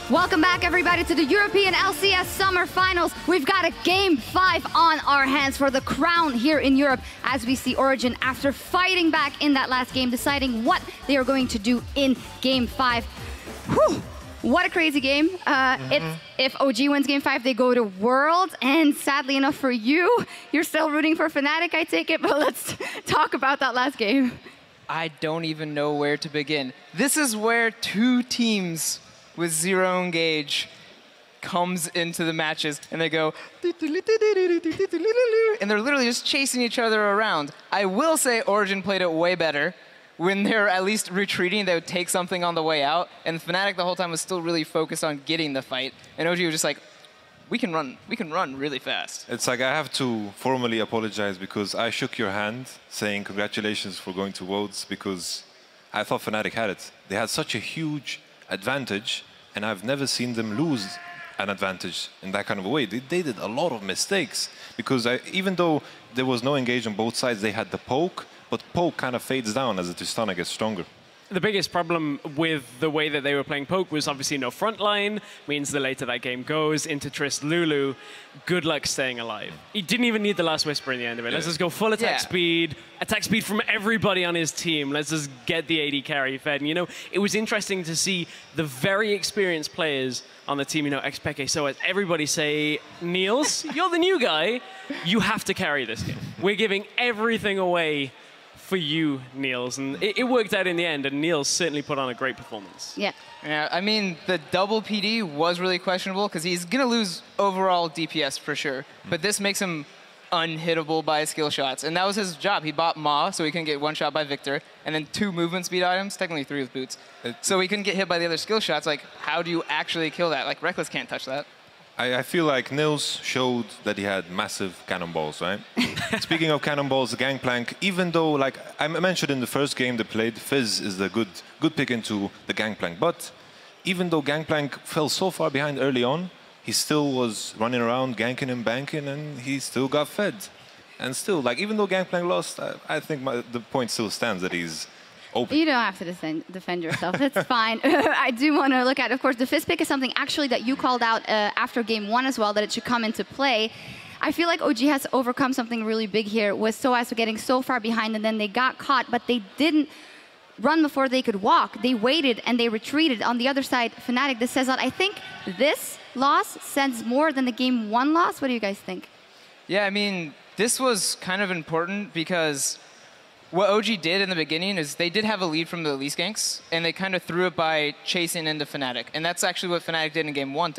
Welcome back, everybody, to the European LCS Summer Finals. We've got a Game 5 on our hands for the crown here in Europe as we see Origen, after fighting back in that last game, deciding what they are going to do in Game 5. Whew. What a crazy game. If OG wins Game 5, they go to Worlds. And sadly enough for you, you're still rooting for Fnatic, I take it. But let's talk about that last game. I don't even know where to begin. This is where two teams with zero engage comes into the matches, and they go, and they're literally just chasing each other around. I will say Origen played it way better. When they're at least retreating, they would take something on the way out, and Fnatic the whole time was still really focused on getting the fight, and OG was just like, we can run really fast. It's like I have to formally apologize because I shook your hand saying congratulations for going to Worlds because I thought Fnatic had it. They had such a huge advantage, and I've never seen them lose an advantage in that kind of a way. They did a lot of mistakes because even though there was no engage on both sides, they had the poke, but poke kind of fades down as the Tristana gets stronger. The biggest problem with the way that they were playing poke was obviously no front line, means the later that game goes into Trist Lulu, good luck staying alive. He didn't even need the last whisper in the end of it. Let's just go full attack speed from everybody on his team. Let's just get the AD carry fed. And, you know, it was interesting to see the very experienced players on the team, you know, XPeke, so as everybody say, Niels, you're the new guy, you have to carry this game. We're giving everything away for you, Niels, and it worked out in the end, and Niels certainly put on a great performance. Yeah, I mean, the double PD was really questionable because he's going to lose overall DPS for sure, but this makes him unhittable by skill shots, and that was his job. He bought Ma so he couldn't get one shot by Victor, and then 2 movement speed items, technically 3 with boots, so he couldn't get hit by the other skill shots. Like, how do you actually kill that? Like, Reckless can't touch that. I feel like Nils showed that he had massive cannonballs, right? Speaking of cannonballs, the Gangplank, even though, like I mentioned in the first game they played, Fizz is the good pick into the Gangplank. But even though Gangplank fell so far behind early on, he still was running around, ganking and banking, and he still got fed. And still, like, even though Gangplank lost, I think the point still stands that he's open. You don't have to defend yourself. That's fine. I do want to look at, of course, the Fizz pick is something actually that you called out after Game 1 as well, that it should come into play. I feel like OG has overcome something really big here, was SOAS getting so far behind, and then they got caught, but they didn't run before they could walk. They waited and they retreated. On the other side, Fnatic, this says that I think this loss sends more than the Game 1 loss. What do you guys think? Yeah, I mean, this was kind of important because what OG did in the beginning is they did have a lead from the Elise ganks, and they kind of threw it by chasing into Fnatic. And that's actually what Fnatic did in Game 1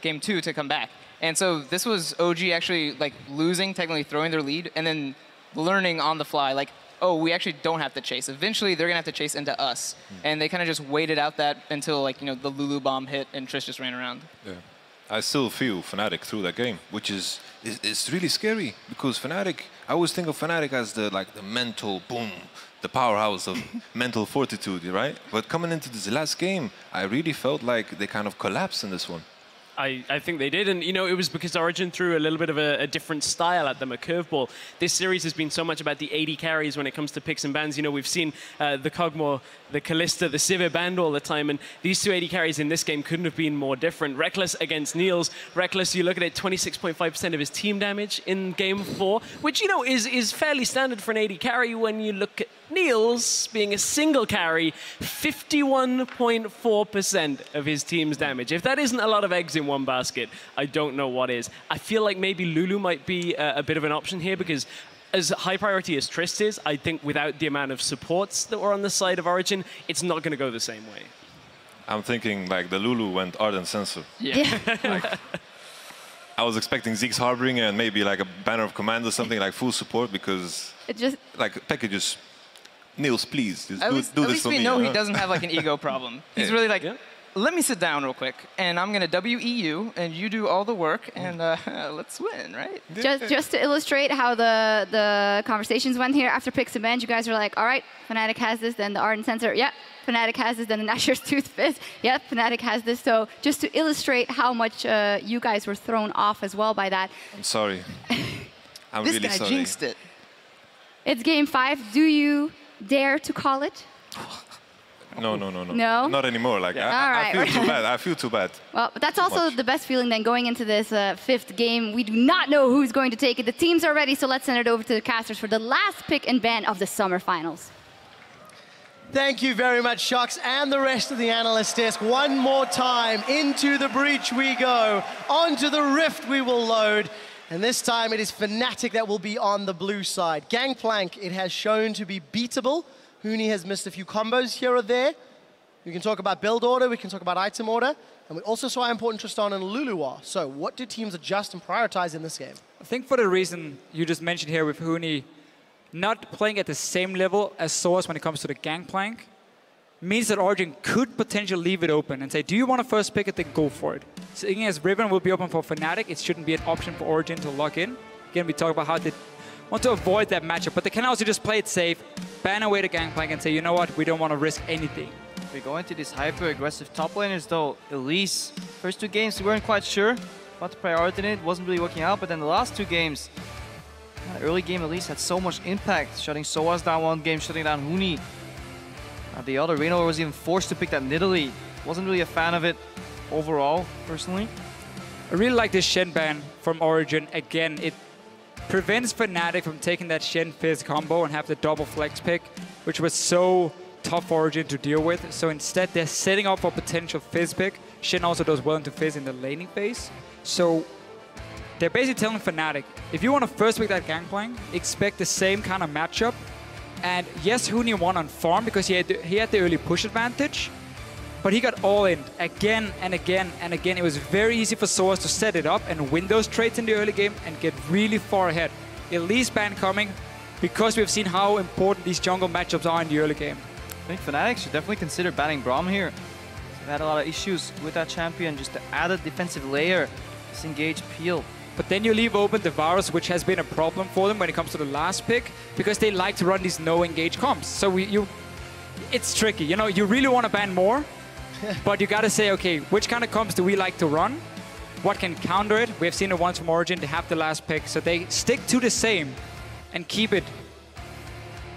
Game 2 to come back. And so this was OG actually like losing, technically throwing their lead, and then learning on the fly, like, oh, we actually don't have to chase. Eventually, they're gonna have to chase into us. And they kind of just waited out that until, like, you know, the Lulu bomb hit and Trish just ran around. Yeah. I still feel Fnatic through that game, which is it's really scary because Fnatic, I always think of Fnatic as the mental boom, the powerhouse of mental fortitude, right? But coming into this last game, I really felt like they kind of collapsed in this one. I think they did, and you know, it was because Origen threw a little bit of a different style at them, a curveball. This series has been so much about the AD carries when it comes to picks and bans. You know, we've seen the Kog'Maw, the Kalista, the Sivir banned all the time, and these 2 AD carries in this game couldn't have been more different. Reckless against Niels. Reckless, you look at it, 26.5% of his team damage in Game 4, which, you know, is fairly standard for an AD carry. When you look at Niels being a single carry, 51.4% of his team's damage. If that isn't a lot of eggs in one basket, I don't know what is. I feel like maybe Lulu might be a bit of an option here because as high priority as Trist is, I think without the amount of supports that were on the side of Origen, it's not going to go the same way. I'm thinking like the Lulu went Ardent Sensor. Yeah. Like, I was expecting Zeke's Harbinger and maybe like a Banner of Command or something, like full support, because it just like Pekka just, Niels, please, just at do least this for me. We know he doesn't have like an ego problem. He's really like, let me sit down real quick, and I'm gonna WEU, and you do all the work, and let's win, right? Just to illustrate how the conversations went here after picks and bans, you guys were like, all right, Fnatic has this, then the Ardent Sensor, yeah, Fnatic has this, then the Nashor's Tooth Fizz, yeah, Fnatic has this. So just to illustrate how much you guys were thrown off as well by that. I'm sorry. I'm this really guy sorry. jinxed it. It's Game 5. Do you dare to call it? No. No? Not anymore. Like, I feel too bad. I feel too bad. Well, but that's also the best feeling then going into this fifth game. We do not know who's going to take it. The teams are ready, so let's send it over to the casters for the last pick and ban of the summer finals. Thank you very much, Shocks, and the rest of the analyst desk. One more time, into the breach we go. Onto the rift we will load. And this time it is Fnatic that will be on the blue side. Gangplank, it has shown to be beatable. Huni has missed a few combos here or there. We can talk about build order, we can talk about item order. And we also saw how important Tristan and Lulu are. So what do teams adjust and prioritize in this game? I think for the reason you just mentioned here with Huni not playing at the same level as Source when it comes to the Gangplank, means that Origen could potentially leave it open and say, do you want to first pick it, then go for it. Seeing as Riven will be open for Fnatic, it shouldn't be an option for Origen to lock in. Again, we talk about how they want to avoid that matchup, but they can also just play it safe, ban away the Gangplank and say, you know what, we don't want to risk anything. We go into these hyper-aggressive top laners though, Elise, first 2 games we weren't quite sure what to prioritize in it, wasn't really working out, but then the last 2 games, early game Elise had so much impact, shutting Soaz down one game, shutting down Huni. The other, Reno was even forced to pick that Nidalee. Wasn't really a fan of it overall, personally. I really like this Shen ban from Origen. Again, it prevents Fnatic from taking that Shen Fizz combo and have the double flex pick, which was so tough for Origen to deal with. So instead, they're setting up for potential Fizz pick. Shen also does well into Fizz in the laning phase. So they're basically telling Fnatic, if you want to first pick that Gangplank, expect the same kind of matchup. And yes, Huni won on farm because he had the early push advantage, but he got all in again and again and again. It was very easy for Soaz to set it up and win those trades in the early game and get really far ahead. Elise ban coming because we've seen how important these jungle matchups are in the early game. I think Fnatic should definitely consider banning Braum here. They've had a lot of issues with that champion, just the added defensive layer, disengage peel. But then you leave open the Varus, which has been a problem for them when it comes to the last pick, because they like to run these no-engage comps. So it's tricky. You know, you really want to ban more, but you got to say, okay, which kind of comps do we like to run? What can counter it? We have seen it once from Origen. They have the last pick, so they stick to the same and keep it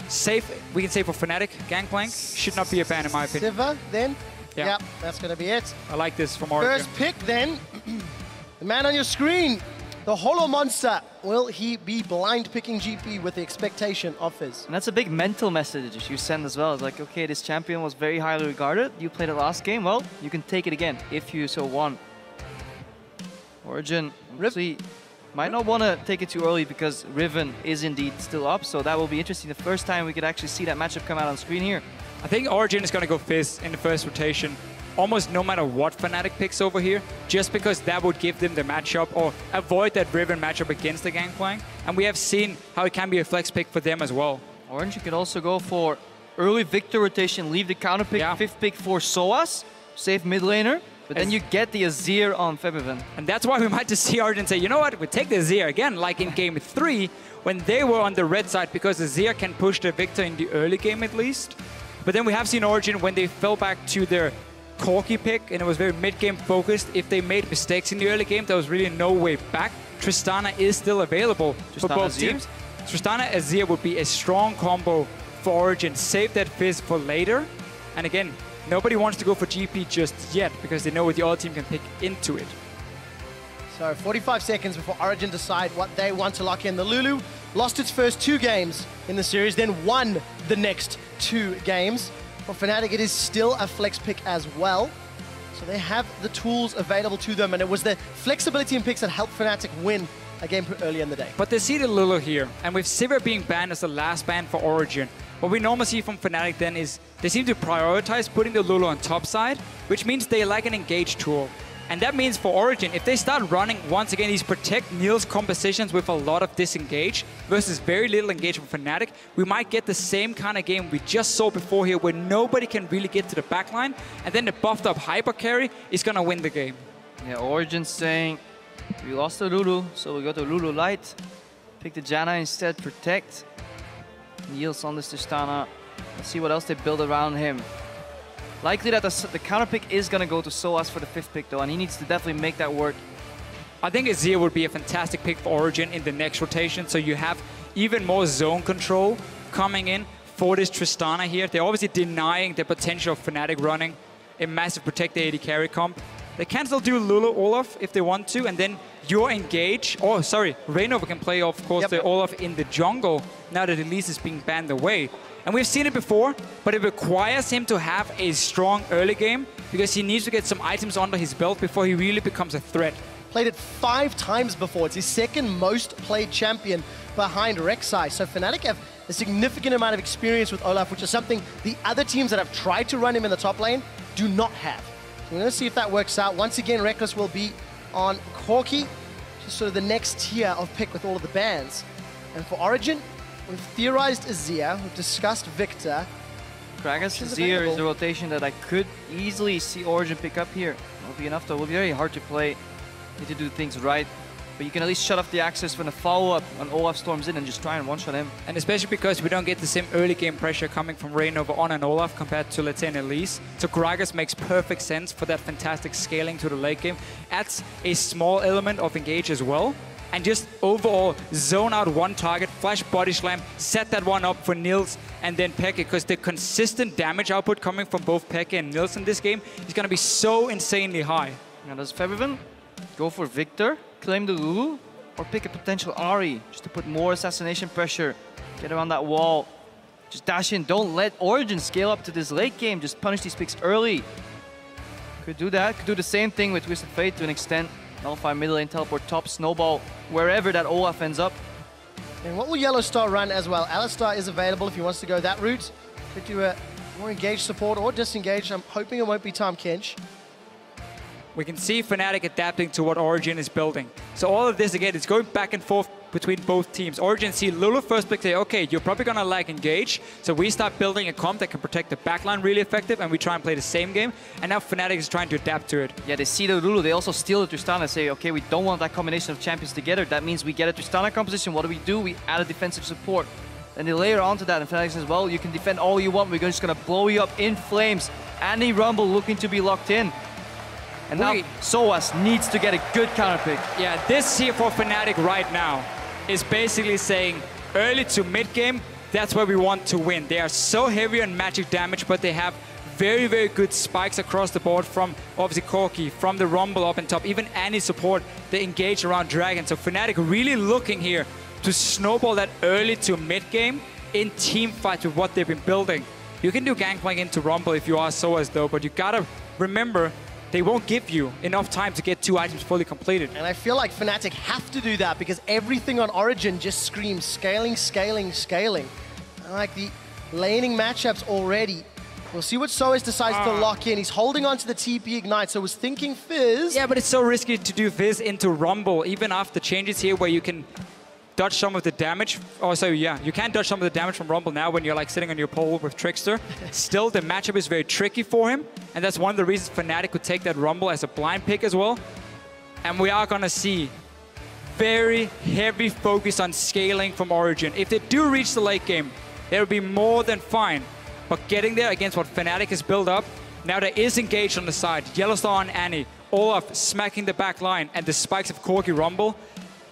safe. We can say for Fnatic, Gangplank should not be a ban in my opinion. Siva, then? Yeah. Yep, that's going to be it. I like this from Origen. First pick, then. The man on your screen. The Hollow Monster, will he be blind picking GP with the expectation of Fizz? And that's a big mental message you send as well. It's like, okay, this champion was very highly regarded. You played it last game, well, you can take it again if you so want. Origen obviously might not want to take it too early because Riven is indeed still up, so that will be interesting. The first time we could actually see that matchup come out on screen here. I think Origen is going to go Fizz in the first rotation, almost no matter what Fnatic picks over here, just because that would give them the matchup or avoid that Riven matchup against the Gangplank. And we have seen how it can be a flex pick for them as well. Orange, you could also go for early Victor rotation, leave the counter pick, 5th pick for Soaz, save mid laner, but then you get the Azir on Febiven. And that's why we might just see Origen say, you know what, we take the Azir again, like in game 3, when they were on the red side, because Azir can push the Victor in the early game at least. But then we have seen Origen when they fell back to their Corki pick, and it was very mid-game focused. If they made mistakes in the early game, there was really no way back. Tristana is still available for both teams. Tristana Azir would be a strong combo for Origen. Save that Fizz for later. And again, nobody wants to go for GP just yet because they know what the other team can pick into it. So 45 seconds before Origen decide what they want to lock in. The Lulu lost its first 2 games in the series, then won the next 2 games. For Fnatic, it is still a flex pick as well. So they have the tools available to them, and it was the flexibility in picks that helped Fnatic win a game earlier in the day. But they see the Lulu here, and with Sivir being banned as the last ban for Origen, what we normally see from Fnatic then is they seem to prioritize putting the Lulu on top side, which means they like an engage tool. And that means for Origen, if they start running, once again, these protect Niels compositions with a lot of disengage versus very little engage from Fnatic, we might get the same kind of game we just saw before here where nobody can really get to the backline, and then the buffed up hyper carry is going to win the game. Yeah, Origen's saying, we lost the Lulu, so we go to Lulu Light. Pick the Janna instead, protect. Niels on this Tristana. Let's see what else they build around him. Likely that the counter pick is going to go to Soaz for the 5th pick though, and he needs to definitely make that work. I think Azir would be a fantastic pick for Origen in the next rotation, so you have even more zone control coming in. for this Tristana here. They're obviously denying the potential of Fnatic running a massive protect the AD carry comp. They can still do Lulu Olaf if they want to, and then your engage, oh sorry, Reynova can play of course the Olaf in the jungle now that Elise is being banned away. And we've seen it before, but it requires him to have a strong early game because he needs to get some items under his belt before he really becomes a threat. Played it 5 times before. It's his second most played champion behind Rek'Sai. So Fnatic have a significant amount of experience with Olaf, which is something the other teams that have tried to run him in the top lane do not have. So we're going to see if that works out. Once again, Reckless will be on Corki, just sort of the next tier of pick with all of the bans. And for Origen, we've theorized Azir, we've discussed Victor. Gragas Azir is the rotation that I could easily see Origen pick up here. Won't be enough though, it will be very hard to play. Need to do things right. But you can at least shut off the access when a follow-up when Olaf storms in and just try and one-shot him. And especially because we don't get the same early game pressure coming from Reynova on an Olaf compared to, let's say, an Elise. So Gragas makes perfect sense for that fantastic scaling to the late game. Adds a small element of engage as well. And just overall zone out one target, flash body slam, set that one up for Nils and then Peke, because the consistent damage output coming from both Peke and Nils in this game is going to be so insanely high. Now does Febiven go for Victor, claim the Lulu, or pick a potential Ahri just to put more assassination pressure, get around that wall, just dash in, don't let Origen scale up to this late game, just punish these picks early. Could do that, could do the same thing with Twisted Fate to an extent, nullify mid lane, teleport top, snowball, wherever that Olaf ends up. And what will Yellow Star run as well? Alistar is available if he wants to go that route. Could do a more engaged support or disengage. I'm hoping it won't be Tahm Kench. We can see Fnatic adapting to what Origen is building. So all of this, again, is going back and forth between both teams. Origen see Lulu first pick, say, okay, you're probably going to like engage. So we start building a comp that can protect the backline really effective, and we try and play the same game. And now Fnatic is trying to adapt to it. Yeah, they see the Lulu, they also steal the Tristana, say, okay, we don't want that combination of champions together. That means we get a Tristana composition. What do? We add a defensive support. And they layer onto that, and Fnatic says, well, you can defend all you want. We're just going to blow you up in flames. Annie Rumble looking to be locked in. And now Soaz needs to get a good counter pick. Yeah, this here for Fnatic right now is basically saying early to mid game, that's where we want to win. They are so heavy on magic damage, but they have very, very good spikes across the board from obviously Corki, from the Rumble up and top, even Annie support, they engage around Dragon. So Fnatic really looking here to snowball that early to mid game in team fights with what they've been building. You can do Gangplank into Rumble if you are Soaz though, but you gotta remember they won't give you enough time to get 2 items fully completed. And I feel like Fnatic have to do that because everything on Origen just screams scaling, scaling, scaling. I like the laning matchups already. We'll see what Soaz decides to lock in. He's holding on to the TP Ignite, so was thinking Fizz. Yeah, but it's so risky to do Fizz into Rumble, even after changes here where you can dodge some of the damage. Oh, so yeah, you can dodge some of the damage from Rumble now when you're like sitting on your pole with Trickster. Still, the matchup is very tricky for him, and that's one of the reasons Fnatic could take that Rumble as a blind pick as well. And we are gonna see very heavy focus on scaling from Origen. If they do reach the late game, they'll be more than fine. But getting there against what Fnatic has built up, now there is engaged on the side. Yellowstar on Annie, Olaf smacking the back line, and the spikes of Corki Rumble.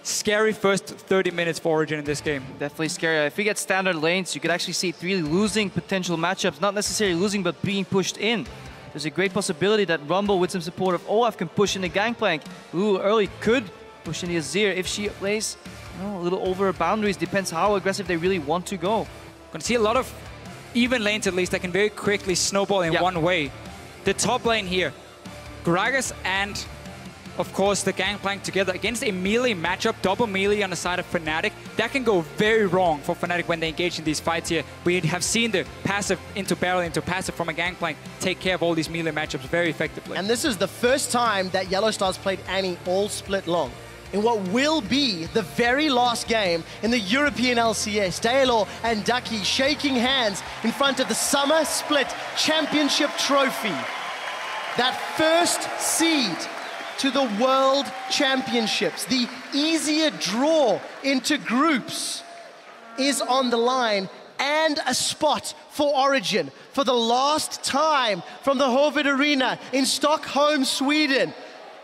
Scary first 30 minutes for Origen in this game. Definitely scary. If we get standard lanes, you could actually see it really losing potential matchups. Not necessarily losing, but being pushed in. There's a great possibility that Rumble with some support of Olaf can push in the Gangplank. Lulu early could push in the Azir if she plays a little over her boundaries. Depends how aggressive they really want to go. Gonna see a lot of even lanes at least that can very quickly snowball in one way. The top lane here, Gragas and of course the Gangplank together against a melee matchup, double melee on the side of Fnatic. That can go very wrong for Fnatic when they engage in these fights here. We have seen the passive into barrel into passive from a Gangplank take care of all these melee matchups very effectively. And this is the first time that Yellow Stars played Annie all split long. In what will be the very last game in the European LCS, Daelor and Ducky shaking hands in front of the Summer Split Championship Trophy. That first seed to the World Championships, the easier draw into groups, is on the line, and a spot for Origen for the last time from the Hovet Arena in Stockholm, Sweden.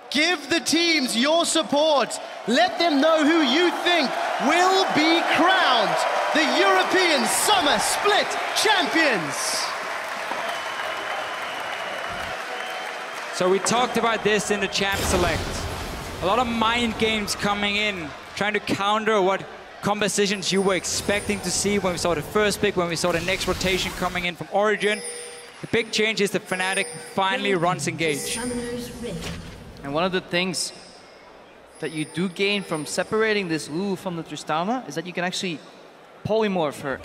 Give the teams your support. Let them know who you think will be crowned the European Summer Split champions. So we talked about this in the Champ Select. A lot of mind games coming in, trying to counter what compositions you were expecting to see when we saw the first pick, when we saw the next rotation coming in from Origen. The big change is that Fnatic finally runs engage. And one of the things that you do gain from separating this Lulu from the Tristana is that you can actually polymorph her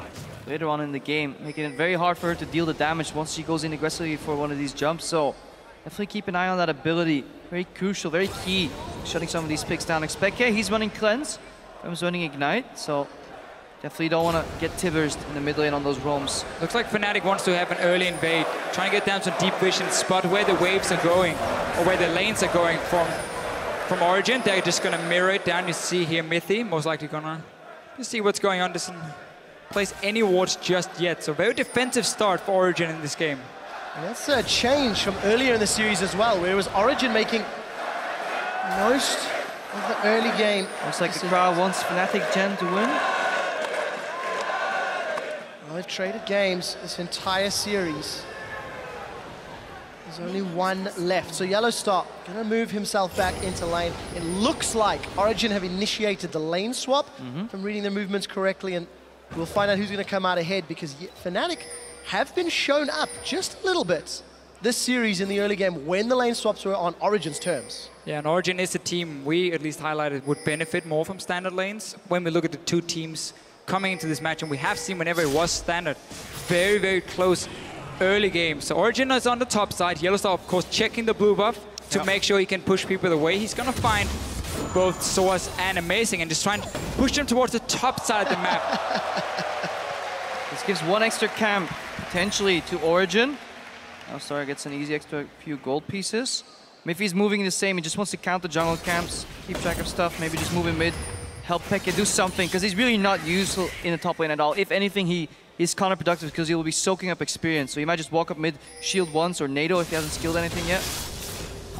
later on in the game, making it very hard for her to deal the damage once she goes in aggressively for one of these jumps. So definitely keep an eye on that ability. Very crucial, very key, shutting some of these picks down. Expect, he's running Cleanse, Fem's running Ignite, so definitely don't want to get Tibbers in the mid lane on those roams. Looks like Fnatic wants to have an early invade, trying to get down some deep vision, spot where the waves are going, or where the lanes are going from Origen. They're just going to mirror it down. You see here Mythi, most likely going to just see what's going on. Doesn't place any wards just yet, so very defensive start for Origen in this game. And that's a change from earlier in the series as well, where it was Origen making most of the early game. Looks like the crowd wants Fnatic Gen to win. Well, they've traded games this entire series. There's only one left. So Yellow Star gonna move himself back into lane. It looks like Origen have initiated the lane swap, if I'm reading their movements correctly, and we'll find out who's gonna come out ahead, because Fnatic have been shown up just a little bit this series in the early game when the lane swaps were on Origen's terms. Yeah, and Origen is a team we at least highlighted would benefit more from standard lanes. When we look at the two teams coming into this match, and we have seen whenever it was standard, very, very close early game. So Origen is on the top side. Yellowstar, of course, checking the blue buff to make sure he can push people away. He's going to find both Soaz and Amazing and just try and push them towards the top side of the map. This gives one extra camp, potentially, to Origen. Star gets an easy extra few gold pieces. If he's moving the same, he just wants to count the jungle camps, keep track of stuff, maybe just move in mid, help Pekka do something, because he's really not useful in the top lane at all. If anything, he is counterproductive because he will be soaking up experience. So he might just walk up mid, shield once, or NATO if he hasn't skilled anything yet.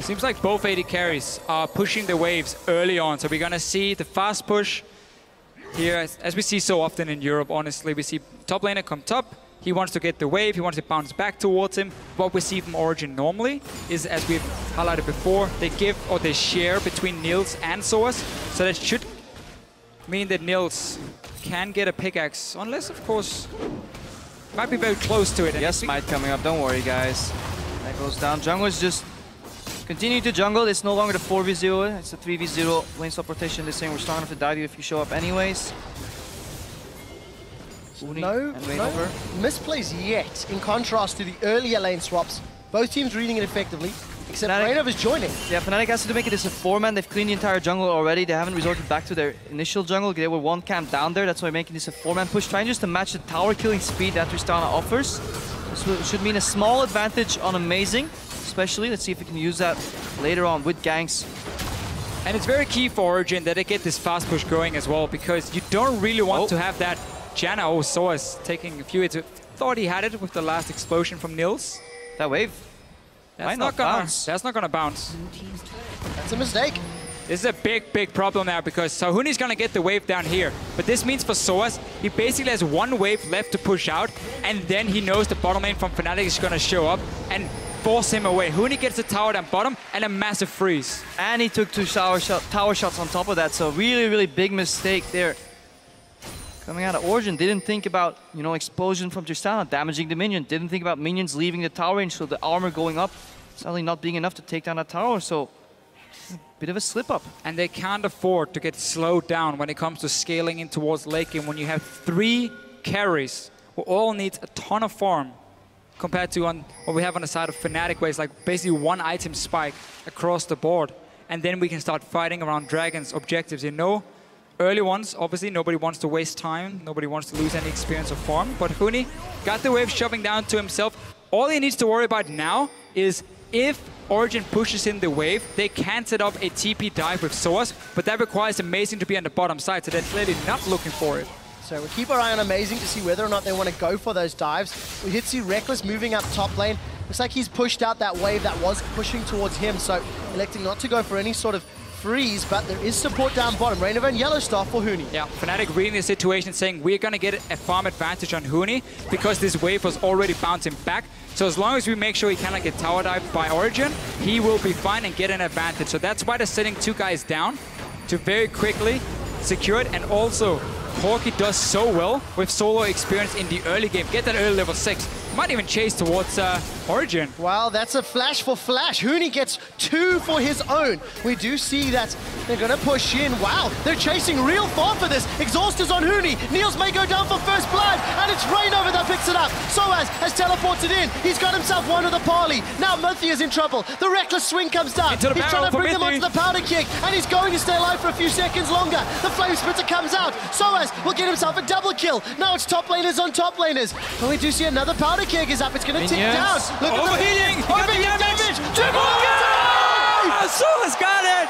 Seems like both AD carries are pushing the waves early on. So we're going to see the fast push here, as we see so often in Europe, honestly. We see top laner come top. He wants to get the wave, he wants to bounce back towards him. What we see from Origen normally is, as we've highlighted before, they give or they share between Nils and Soaz. So that should mean that Nils can get a pickaxe, unless, of course, might be very close to it. Yes, Smite coming up, don't worry, guys. That goes down. Jungle is just continue to jungle. It's no longer the 4v0, it's a 3v0 lane swap rotation. They're saying we're strong enough to dive you if you show up anyways. No misplays yet, in contrast to the earlier lane swaps. Both teams reading it effectively, except Fnatic is joining. Yeah, Fnatic has to make it as a 4-man. They've cleaned the entire jungle already. They haven't resorted back to their initial jungle. They were one camp down there. That's why making this a 4-man push, trying just to match the tower killing speed that Tristana offers. This should mean a small advantage on Amazing, especially. Let's see if we can use that later on with ganks. And it's very key for Origen that they get this fast push going as well, because you don't really want to have that Janna. Soaz taking a few hits. Thought he had it with the last explosion from Nils. That wave. That's not gonna bounce. That's a mistake. This is a big, big problem now, because Sahuni's gonna get the wave down here. But this means for Soaz, he basically has one wave left to push out, and then he knows the bottom lane from Fnatic is gonna show up and force him away. Huni gets the tower down bottom and a massive freeze. And he took two tower shots on top of that, so really, really big mistake there. Coming out of Origen, didn't think about, you know, explosion from Tristana, damaging the minion. Didn't think about minions leaving the tower range, so the armor going up, suddenly not being enough to take down that tower, so a bit of a slip up. And they can't afford to get slowed down when it comes to scaling in towards late game, when you have 3 carries who all need a ton of farm, compared to what we have on the side of Fnatic, where it's like basically one item spike across the board. And then we can start fighting around Dragon's objectives, you know? Early ones, obviously, nobody wants to waste time. Nobody wants to lose any experience or farm. But Huni got the wave shoving down to himself. All he needs to worry about now is if Origen pushes in the wave, they can set up a TP dive with Soaz, but that requires Amazing to be on the bottom side, so they're clearly not looking for it. So we'll keep our eye on Amazing to see whether or not they want to go for those dives. We did see Reckless moving up top lane. Looks like he's pushed out that wave that was pushing towards him, so electing not to go for any sort of freeze, but there is support down bottom. Rainbow and Yellow Star for Huni. Yeah, Fnatic reading the situation, saying we're going to get a farm advantage on Huni because this wave was already bouncing back. So as long as we make sure he cannot get tower dived by Origen, he will be fine and get an advantage. So that's why they're sitting 2 guys down to very quickly secure it. And also, Corki does so well with solo experience in the early game. Get that early level 6. Might even chase towards Origen. Well, that's a flash for Flash. Huni gets 2 for his own. We do see that they're going to push in. Wow, they're chasing real far for this. Exhaust is on Huni. Niels may go down for first blood, and it's Rainover that picks it up. Soaz has teleported in. He's got himself one of the parley. Now Murthy is in trouble. The reckless swing comes down. He's trying to bring them onto the powder kick, and he's going to stay alive for a few seconds longer. The flame splitter comes out. Soaz will get himself a double kill. Now it's top laners on top laners. And we do see another powder kick is up. It's going to tick down. Look at overheating! Overheating damage! Soaz got it!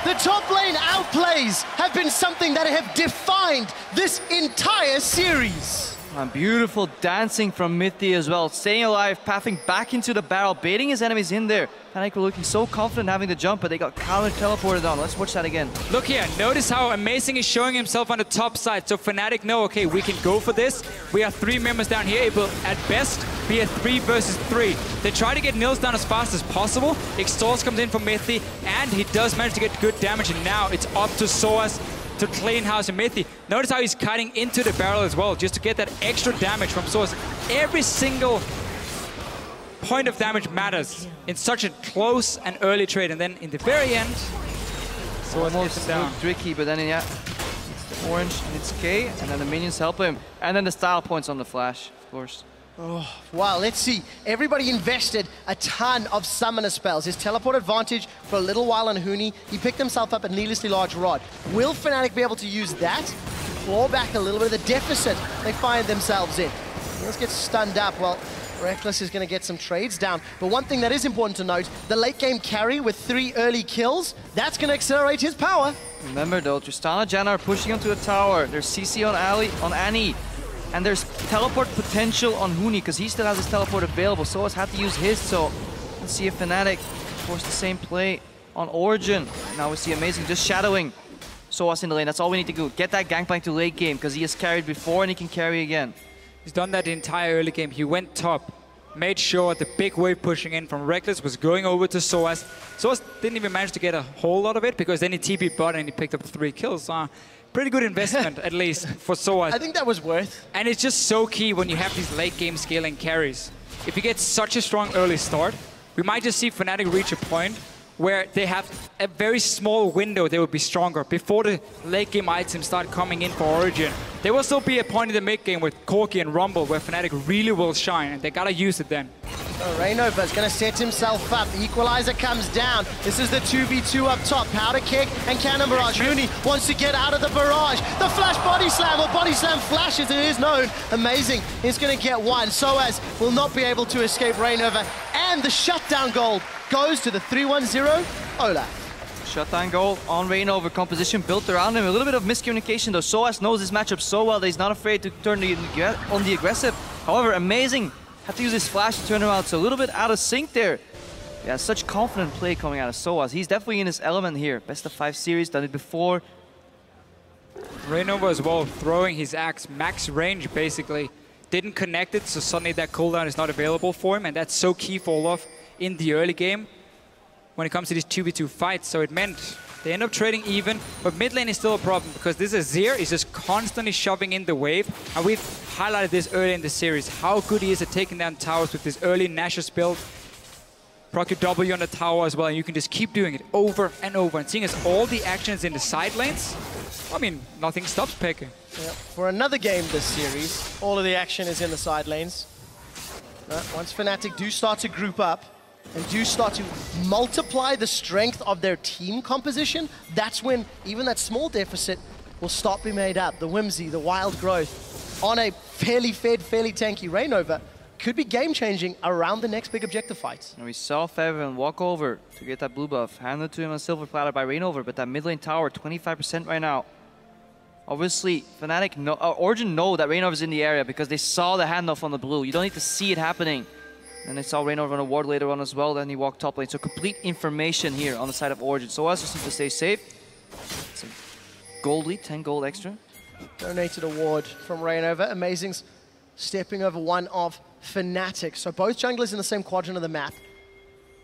The top lane outplays have been something that have defined this entire series. And beautiful dancing from Mithy as well. Staying alive, pathing back into the barrel, baiting his enemies in there. Fnatic were looking so confident having the jump, but they got counter teleported on. Let's watch that again. Look here, notice how amazing he's showing himself on the top side. So Fnatic know, okay, we can go for this. We have 3 members down here. It will, at best, be a 3 versus 3. They try to get Nils down as fast as possible. Exhaust comes in from Mithy, and he does manage to get good damage. And now it's up to Soaz to clean house and Mithy. Notice how he's cutting into the barrel as well, just to get that extra damage from Soaz. Every single point of damage matters in such a close and early trade. And then in the very end, Soaz gets it down. Tricky, but then yeah, it's the orange and it's K, and then the minions help him. And then the style points on the flash, of course. Oh, wow, let's see. Everybody invested a ton of summoner spells. His teleport advantage for a little while on Huni. He picked himself up a needlessly large rod. Will Fnatic be able to use that to claw back a little bit of the deficit they find themselves in? Let's get stunned up. Well, Reckless is going to get some trades down. But one thing that is important to note, the late game carry with 3 early kills, that's going to accelerate his power. Remember though, Tristana, Janna are pushing onto the tower. There's CC on Annie. And there's teleport potential on Huni because he still has his teleport available. Soaz had to use his, so let's see if Fnatic force the same play on Origen. Now we see Amazing just shadowing Soaz in the lane. That's all we need to do. Get that gangplank to late game because he has carried before and he can carry again. He's done that the entire early game. He went top, made sure the big wave pushing in from Reckless was going over to Soaz. Soaz didn't even manage to get a whole lot of it because then he TP'd bot and he picked up 3 kills. Pretty good investment, at least, for Soaz. I think that was worth. And it's just so key when you have these late game scaling carries. If you get such a strong early start, we might just see Fnatic reach a point where they have a very small window they will be stronger before the late game items start coming in for Origen. There will still be a point in the mid game with Corki and Rumble where Fnatic really will shine, and they gotta use it then. Rainover is going to set himself up. The equalizer comes down. This is the 2v2 up top. Powder kick and cannon barrage. Huni wants to get out of the barrage. The flash body slam, or body slam flash as it is known. Amazing. He's going to get one. Soaz will not be able to escape Rainover. And the shutdown goal goes to the 3-1-0 Olaf. Shutdown goal on Rainover. Composition built around him. A little bit of miscommunication though. Soaz knows this matchup so well that he's not afraid to turn on the aggressive. However, Amazing had to use his flash to turn him out, so a little bit out of sync there. Yeah, such confident play coming out of Soaz. He's definitely in his element here. Best of 5 series, done it before. Rainover as well, throwing his axe, max range basically. Didn't connect it, so suddenly that cooldown is not available for him, and that's so key for Olaf in the early game when it comes to these 2v2 fights. So it meant they end up trading even, but mid lane is still a problem because this Azir is just constantly shoving in the wave, and we've highlighted this early in the series, how good he is at taking down towers with this early Nash's build. Proc your W on the tower as well, and you can just keep doing it over and over. And seeing as all the actions in the side lanes, I mean, nothing stops picking. Yeah, for another game this series, all of the action is in the side lanes. Once Fnatic do start to group up, and do start to multiply the strength of their team composition, that's when even that small deficit will start being made up. The whimsy, the wild growth on a fairly fed, fairly tanky Rainover could be game-changing around the next big objective fights. And we saw Fabian walk over to get that blue buff, handed to him on a silver platter by Rainover, but that mid lane tower, 25% right now. Obviously, Fnatic, Origen know that Rainover's in the area because they saw the handoff on the blue. You don't need to see it happening. And I saw Reynor run a ward later on as well, then he walked top lane. So complete information here on the side of Origen. So us just need to stay safe. It's a gold lead, 10 gold extra. Donated award from Rainover. Amazing's stepping over one of Fnatic. So both junglers in the same quadrant of the map.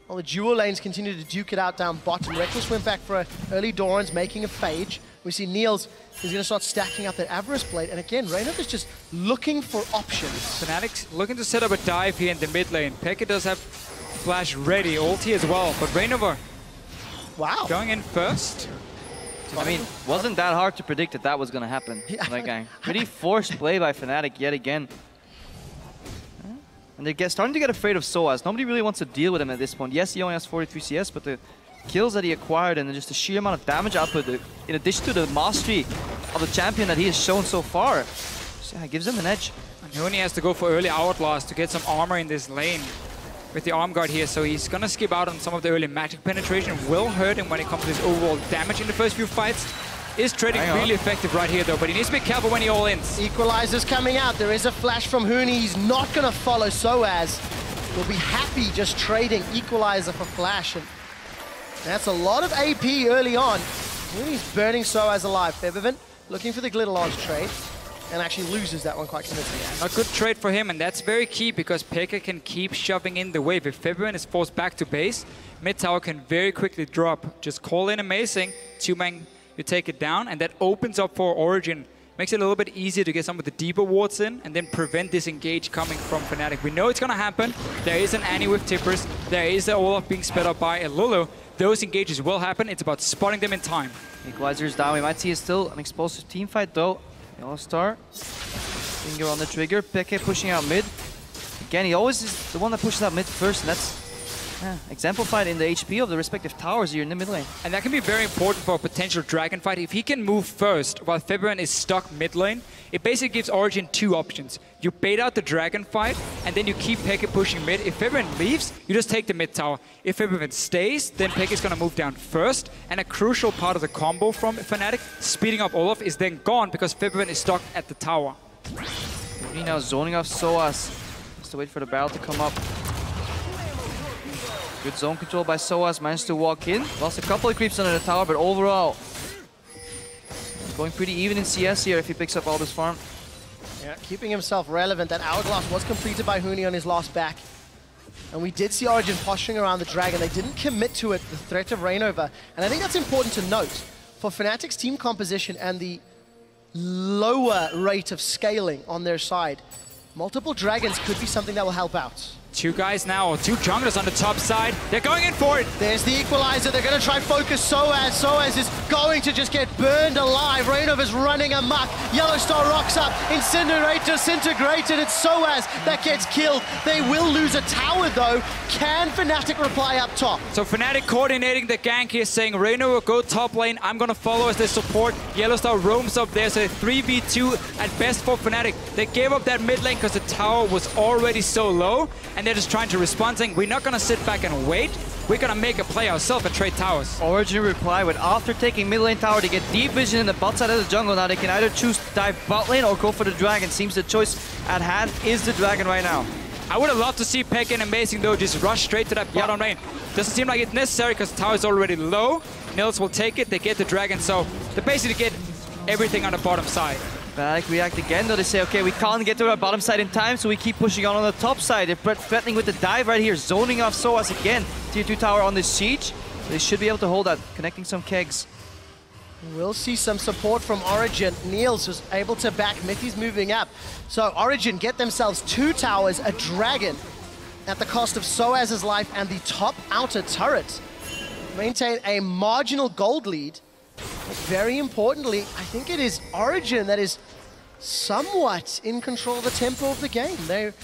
While the dual lanes continue to duke it out down bottom. Reckless went back for an early Doran's, making a Phage. We see Niels is going to start stacking up that Avarice Blade. And again, Rainover's just looking for options. Fnatic's looking to set up a dive here in the mid lane. Pekka does have flash ready, ulti as well, but Rainover going in first. I mean, wasn't that hard to predict that that was going to happen. Yeah. That guy. Pretty forced play by Fnatic yet again. And they're starting to get afraid of Soaz. Nobody really wants to deal with him at this point. Yes, he only has 43 CS, but the kills that he acquired and just the sheer amount of damage output, in addition to the mastery of the champion that he has shown so far, yeah, gives him an edge. And he only has to go for early Outlast to get some armor in this lane with the arm guard here, so he's gonna skip out on some of the early magic penetration. Will hurt him when it comes to his overall damage in the first few fights. Is trading really effective right here though, but he needs to be careful when he all-ins. Equalizer's coming out. There is a flash from Huni. He's not going to follow Soaz. Will be happy just trading Equalizer for flash. And that's a lot of AP early on. Huni's burning Soaz alive. Febiven looking for the Glitter trade and actually loses that one quite convincingly. A good trade for him, and that's very key because Pekka can keep shoving in the wave. If Febiven is forced back to base, mid tower can very quickly drop. Just call in Amazing, two-man, you take it down, and that opens up for Origen. Makes it a little bit easier to get some of the deeper wards in and then prevent disengage coming from Fnatic. We know it's going to happen. There is an Annie with Tippers. There is the Olaf being sped up by a Lulu. Those engages will happen. It's about spotting them in time. Equalizer's down. We might see still an explosive team fight though. Yellow Star. Finger on the trigger. Peke pushing out mid. Again, he always is the one that pushes out mid first, and that's exemplified in the HP of the respective towers here in the mid lane. And that can be very important for a potential dragon fight. If he can move first while Febiven is stuck mid lane, it basically gives Origen two options. You bait out the dragon fight, and then you keep Peke pushing mid. If Febiven leaves, you just take the mid tower. If Febiven stays, then Peke is going to move down first. And a crucial part of the combo from Fnatic, speeding up Olaf, is then gone because Febiven is stuck at the tower. Now zoning off Soaz. Has to wait for the barrel to come up. Good zone control by Soaz, managed to walk in. Lost a couple of creeps under the tower, but overall, going pretty even in CS here if he picks up all this farm. Yeah, keeping himself relevant. That Hourglass was completed by Huni on his last back. And we did see Origen posturing around the dragon. They didn't commit to it, the threat of Rainover. And I think that's important to note. For Fnatic's team composition and the lower rate of scaling on their side, multiple dragons could be something that will help out. Two guys now, or two junglers on the top side. They're going in for it. There's the Equalizer. They're going to try focus Soaz. Soaz is going to just get burned alive. Rainover's running amok. Yellow Star rocks up. Incinerator disintegrated. It's Soaz that gets killed. They will lose a tower though. Can Fnatic reply up top? So Fnatic coordinating the gank here, saying Rainover go top lane. I'm going to follow as they support. Yellow Star roams up there, so 3v2 at best for Fnatic. They gave up that mid lane because the tower was already so low. And they're just trying to respond, saying, we're not going to sit back and wait. We're going to make a play ourselves and trade towers. Origen reply with, after taking mid lane tower to get deep vision in the bot side of the jungle, now they can either choose to dive bot lane or go for the dragon. Seems the choice at hand is the dragon right now. I would have loved to see Pekka and Amazing though just rush straight to that bottom lane. Doesn't seem like it's necessary because the tower is already low. Nils will take it, they get the dragon, so they basically get everything on the bottom side. Fnatic react again though, they say, okay, we can't get to our bottom side in time, so we keep pushing on the top side. They're threatening with the dive right here, zoning off Soaz again. Tier 2 tower on this siege. They should be able to hold that, connecting some kegs. We'll see some support from Origen. Niels was able to back Mithy's moving up. So Origen get themselves two towers, a dragon, at the cost of Soaz's life and the top outer turret. Maintain a marginal gold lead. But very importantly, I think it is Origen that is somewhat in control of the tempo of the game. They're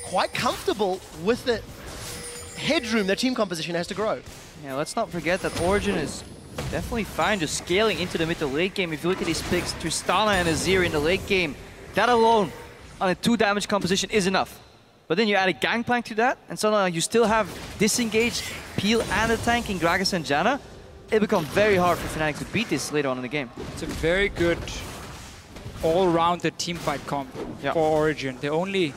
quite comfortable with the headroom their team composition has to grow. Yeah, let's not forget that Origen is definitely fine just scaling into the mid to late game. If you look at these picks, Tristana and Azir in the late game, that alone on a 2 damage composition is enough. But then you add a Gangplank to that, and so now you still have disengaged Peel and a tank in Gragas and Janna. It becomes very hard for Fnatic to beat this later on in the game. It's a very good all-rounded teamfight comp for Origen. The only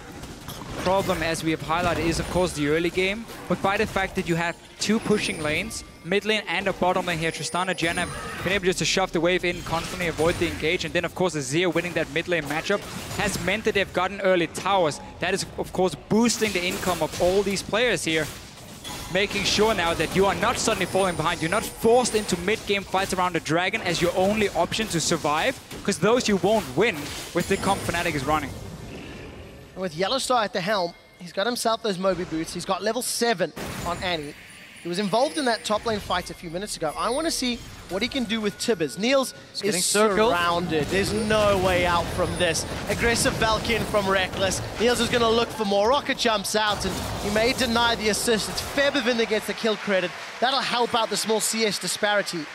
problem, as we have highlighted, is of course the early game, but by the fact that you have two pushing lanes, mid lane and a bottom lane here, Tristana, Jen have been able just to shove the wave in, constantly avoid the engage, and then of course Azir winning that mid lane matchup has meant that they've gotten early towers. That is of course boosting the income of all these players here, making sure now that you are not suddenly falling behind. You're not forced into mid-game fights around the dragon as your only option to survive, because those you won't win with the comp Fnatic is running. With Yellowstar at the helm, he's got himself those Moby boots. He's got level 7 on Annie. He was involved in that top lane fight a few minutes ago. I want to see what he can do with Tibbers. Niels is surrounded. There's no way out from this. Aggressive Valkyrie from Reckless. Niels is going to look for more. Rocket jumps out, and he may deny the assist. It's Febivin that gets the kill credit. That'll help out the small CS disparity.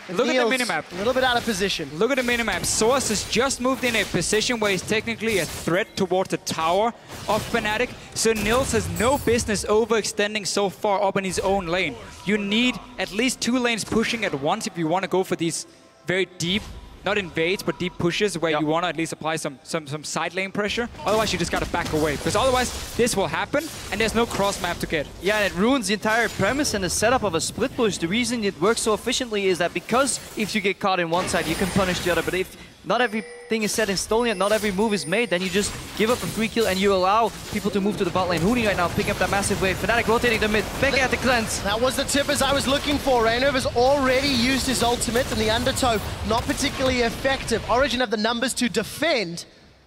Look at the minimap. A little bit out of position. Look at the minimap. Source has just moved in a position where he's technically a threat towards the tower of Fnatic. So Niels has no business overextending so far up in his own lane. You need at least 2 lanes pushing at once if you want to go for these very deep, not invades, but deep pushes where you want to at least apply some side lane pressure. Otherwise, you just got to back away. Because otherwise, this will happen, and there's no cross map to get. Yeah, and it ruins the entire premise and the setup of a split push. The reason it works so efficiently is that because if you get caught in one side, you can punish the other. But if not everything is set in stone yet, not every move is made, then you just give up a free kill and you allow people to move to the bot lane. Huni right now picking up that massive wave. Fnatic rotating the mid, Becky at the cleanse. That was the Tippers I was looking for. Reinover's already used his ultimate, and the undertow not particularly effective. Origen have the numbers to defend,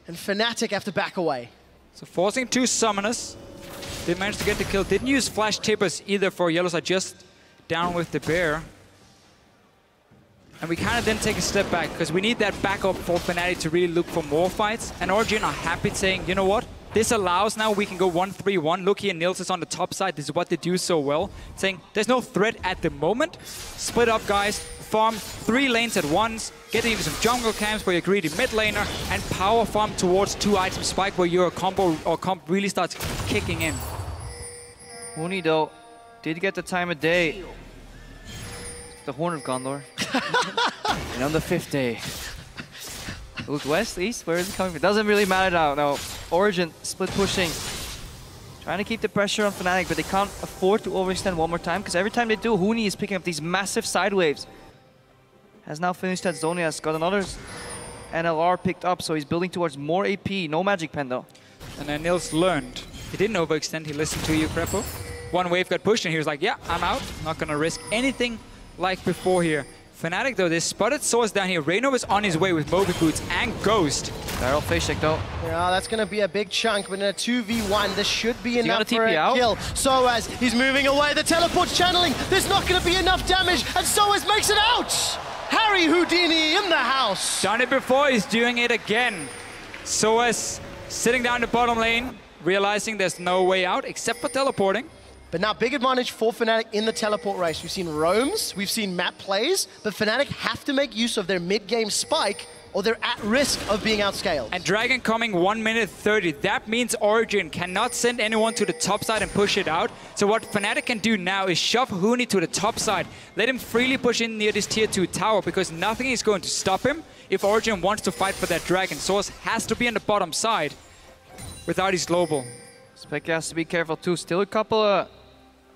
and Fnatic have to back away. So forcing 2 summoners. They managed to get the kill. Didn't use flash Tippers either for Yellowstar, just down with the bear. And we kind of then take a step back, because we need that backup for Fnatic to really look for more fights. And Origen are happy saying, you know what? This allows now we can go 1-3-1. Look here, Niels is on the top side. This is what they do so well. Saying there's no threat at the moment. Split up, guys. Farm 3 lanes at once. Get even some jungle camps where you're greedy mid laner. And power farm towards 2 item spike where your combo or comp really starts kicking in. Huni though did get the time of day. The Horn of Gondor. And on the 5th day. Look west, east, where is it coming from? Doesn't really matter now. No, Origen split pushing. Trying to keep the pressure on Fnatic, but they can't afford to overextend one more time, because every time they do, Huni is picking up these massive side waves. Has now finished that zone, he has got another NLR picked up, so he's building towards more AP. No magic pen though. And then Niels learned. He didn't overextend, he listened to you, Crepo. One wave got pushed and he was like, yeah, I'm out. Not gonna risk anything like before here. Fnatic though, they spotted Source down here. Reino is on his way with Moby Boots and Ghost. Barrel face check though. Yeah, that's going to be a big chunk, but in a 2v1, this should be enough for a kill. Soaz, he's moving away, the teleport's channeling. There's not going to be enough damage, and Soaz makes it out! Harry Houdini in the house. Done it before, he's doing it again. Soaz sitting down the bottom lane, realizing there's no way out except for teleporting. But now, big advantage for Fnatic in the teleport race. We've seen roams, we've seen map plays, but Fnatic have to make use of their mid-game spike, or they're at risk of being outscaled. And Dragon coming 1 minute 30. That means Origen cannot send anyone to the top side and push it out. So what Fnatic can do now is shove Huni to the top side. Let him freely push in near this tier 2 tower, because nothing is going to stop him if Origen wants to fight for that Dragon. Source has to be on the bottom side without his global. Spec has to be careful too. Still a couple of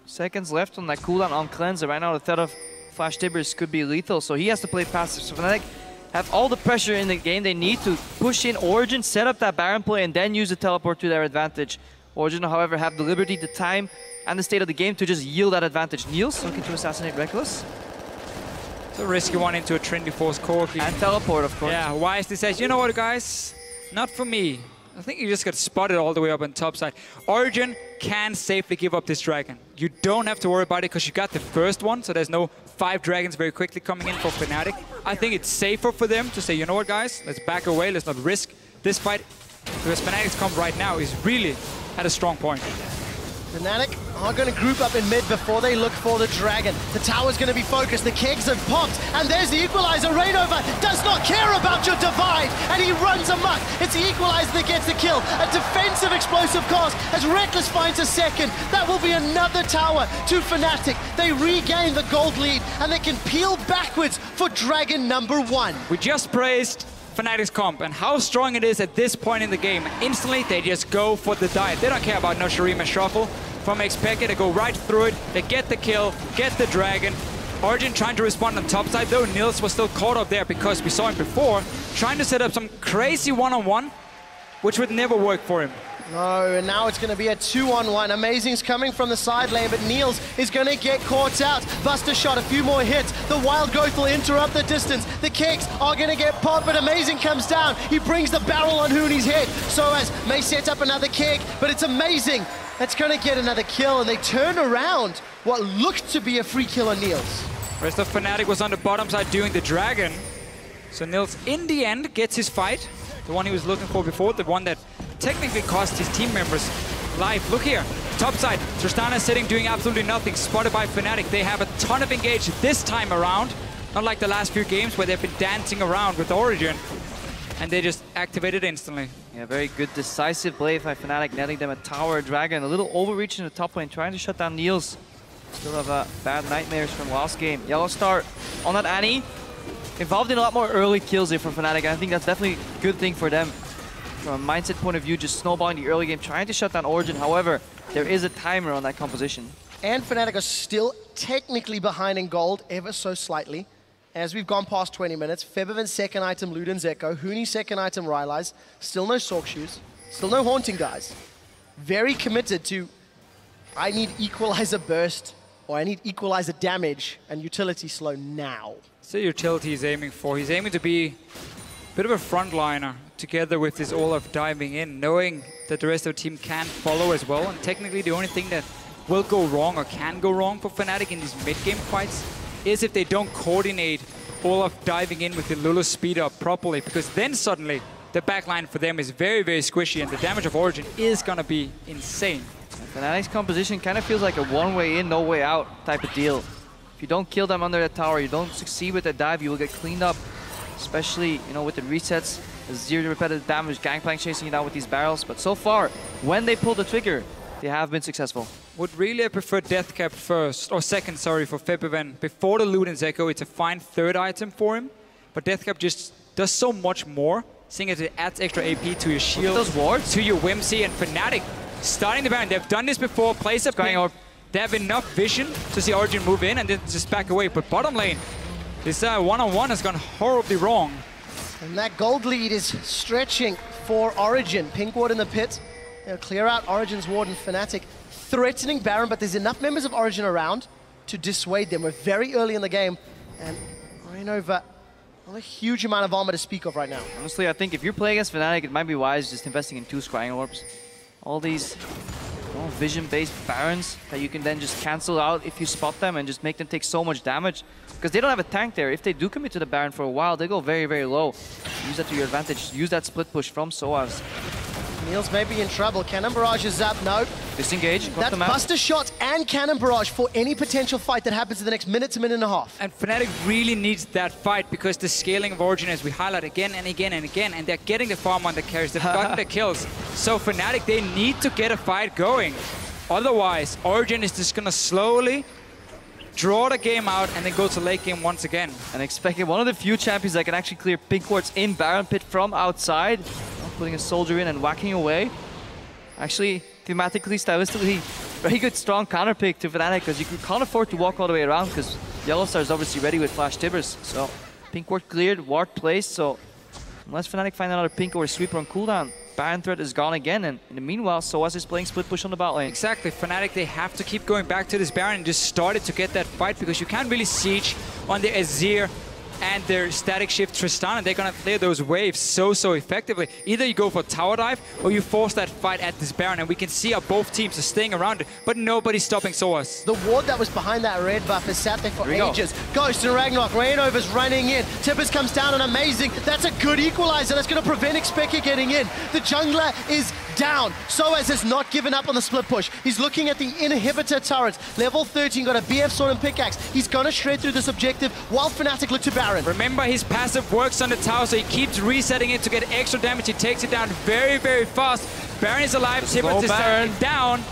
seconds left on that cooldown on Cleanser. Right now the threat of Flash Tibbers could be lethal, so he has to play passive. So Fnatic have all the pressure in the game they need to push in Origen, set up that Baron play, and then use the teleport to their advantage. Origen, however, have the liberty, the time, and the state of the game to just yield that advantage. Niels looking to assassinate Reckless. It's a risky one into a Trinity Force core. And teleport, of course. Yeah, Wisely says, you know what, guys? Not for me. I think you just got spotted all the way up on top side. Origen can safely give up this dragon. You don't have to worry about it because you got the first one, so there's no 5 dragons very quickly coming in for Fnatic. I think it's safer for them to say, you know what, guys? Let's back away. Let's not risk this fight, because Fnatic's comp right now is really at a strong point. Fnatic are going to group up in mid before they look for the dragon. The tower's going to be focused, the kegs have popped, and there's the equalizer. Reinover does not care about your divide, and he runs amok. It's the equalizer that gets the kill. A defensive explosive cost as Reckless finds a second. That will be another tower to Fnatic. They regain the gold lead, and they can peel backwards for dragon number 1. We just praised Fnatic's comp and how strong it is at this point in the game. Instantly, they just go for the dive. They don't care about no Shurima Shuffle. From Expected, they go right through it. They get the kill, get the dragon. Origen trying to respond on top side, though Nils was still caught up there because we saw him before, trying to set up some crazy one-on-one, which would never work for him. No, and now it's going to be a 2-on-1. Amazing's coming from the side lane, but Niels is going to get caught out. Buster shot, a few more hits. The Wild Growth will interrupt the distance. The kicks are going to get popped, but Amazing comes down. He brings the barrel on Hooney's head. Soaz may set up another kick, but it's Amazing that's going to get another kill, and they turn around what looked to be a free kill on Niels. Rest of Fnatic was on the bottom side doing the dragon. So Nils, in the end, gets his fight. The one he was looking for before, the one that technically cost his team members life. Look here, top side, Tristana sitting doing absolutely nothing, spotted by Fnatic. They have a ton of engage this time around, not like the last few games where they've been dancing around with Origen, and they just activated instantly. Yeah, very good decisive play by Fnatic, netting them a tower, dragon, a little overreach in the top lane, trying to shut down Niels. Still have bad nightmares from last game. Yellow Star on that Annie. Involved in a lot more early kills here for Fnatic, and I think that's definitely a good thing for them. From a mindset point of view, just snowballing the early game, trying to shut down Origen. However, there is a timer on that composition. And Fnatic are still technically behind in gold, ever so slightly. As we've gone past 20 minutes, Febiven's second item, Luden's Echo. Hooney's second item, Rylai's. Still no Sork Shoes. Still no Haunting Guys. Very committed to, I need Equalizer Burst, or I need Equalizer Damage, and Utility Slow now. So utility he's aiming for. He's aiming to be a bit of a frontliner together with this Olaf diving in, knowing that the rest of the team can follow as well. And technically the only thing that will go wrong or can go wrong for Fnatic in these mid-game fights is if they don't coordinate Olaf diving in with the Lulu speed up properly, because then suddenly the backline for them is very, very squishy and the damage of Origen is gonna be insane. Fnatic's composition kind of feels like a one-way in, no-way out type of deal. If you don't kill them under the tower, you don't succeed with the dive, you will get cleaned up. Especially, you know, with the resets, the zero repetitive damage, Gangplank chasing you down with these barrels. But so far, when they pull the trigger, they have been successful. Would really prefer Deathcap first, or second, sorry, for Febiven. Before the Luden's Echo, it's a fine third item for him. But Deathcap just does so much more, seeing as it adds extra AP to your shield, those wards, to your Whimsy, and Fnatic starting the Baron. They've done this before, plays a ping. They have enough vision to see Origen move in and then just back away. But bottom lane, this one-on-one has gone horribly wrong. And that gold lead is stretching for Origen. Pink ward in the pit. They'll clear out Origen's ward and Fnatic threatening Baron, but there's enough members of Origen around to dissuade them. We're very early in the game, and Rainova, not a huge amount of armor to speak of right now. Honestly, I think if you're playing against Fnatic, it might be wise just investing in 2 Scrying Orbs. All these vision-based Barons that you can then just cancel out if you spot them and just make them take so much damage. Because they don't have a tank there. If they do commit to the Baron for a while, they go very, very low. Use that to your advantage. Use that split push from Soaz. Niels may be in trouble. Cannon Barrage is up. No. Disengage. That's Buster Shot and Cannon Barrage for any potential fight that happens in the next minute to minute and a half. And Fnatic really needs that fight because the scaling of Origen, as we highlight again and again and again, and they're getting the farm on the carries, they've gotten the kills. So Fnatic, they need to get a fight going. Otherwise, Origen is just gonna slowly draw the game out and then go to late game once again. And expecting one of the few champions that can actually clear pink wards in Baron Pit from outside. Putting a soldier in and whacking away. Actually, thematically, stylistically, very good, strong counter pick to Fnatic because you can't afford to walk all the way around because Yellowstar is obviously ready with Flash Tibbers. So, pink ward cleared, ward placed, so unless Fnatic find another pink or a sweeper on cooldown, Baron threat is gone again, and in the meanwhile, Soaz is playing split push on the bot lane. Exactly, Fnatic, they have to keep going back to this Baron and just started to get that fight because you can't really siege on the Azir and their static shift Tristana. They're gonna clear those waves so effectively. Either you go for tower dive or you force that fight at this Baron, and we can see how both teams are staying around it, but nobody's stopping Soaz. The ward that was behind that red buff has sat there for ages. Ghost and Ragnarok, Rainover's running in. Tibbers comes down and Amazing. That's a good equalizer. That's gonna prevent Expected getting in. The jungler is down. Soaz has not given up on the split push. He's looking at the inhibitor turret. Level 13, got a BF sword and pickaxe. He's gonna shred through this objective while Fnatic look to Baron. Remember, his passive works on the tower, so he keeps resetting it to get extra damage. He takes it down very fast. Baron is alive. Tibbers is down.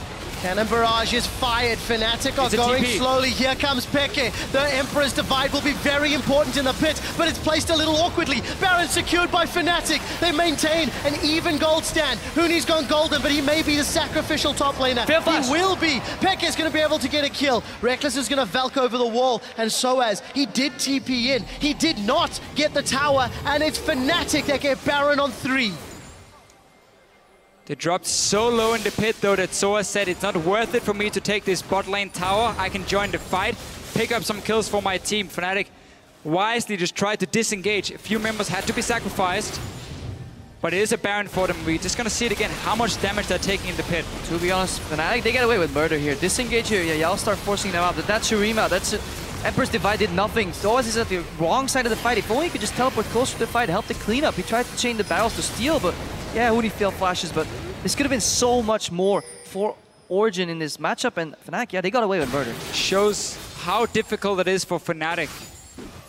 Cannon Barrage is fired. Fnatic are going slowly. Here comes Peke. The Emperor's Divide will be very important in the pit, but it's placed a little awkwardly. Baron secured by Fnatic. They maintain an even gold stand. Huni's gone golden, but he may be the sacrificial top laner. He will be. Peke is going to be able to get a kill. Reckless is going to Valk over the wall, and Soaz, he did TP in. He did not get the tower, and it's Fnatic that get Baron on 3. They dropped so low in the pit though that Soa said it's not worth it for me to take this bot lane tower. I can join the fight, pick up some kills for my team. Fnatic wisely just tried to disengage. A few members had to be sacrificed, but it is a Baron for them. We're just gonna see it again, how much damage they're taking in the pit. To be honest, Fnatic, they get away with murder here. Disengage here, yeah, y'all start forcing them out. But that's Shurima, that's Emperor's Divide did nothing. Soaz is at the wrong side of the fight. If only he could just teleport closer to the fight, help the cleanup. He tried to chain the barrels to steal, but yeah, Huni failed flashes, but this could have been so much more for Origen in this matchup, and Fnatic, yeah, they got away with murder. Shows how difficult it is for Fnatic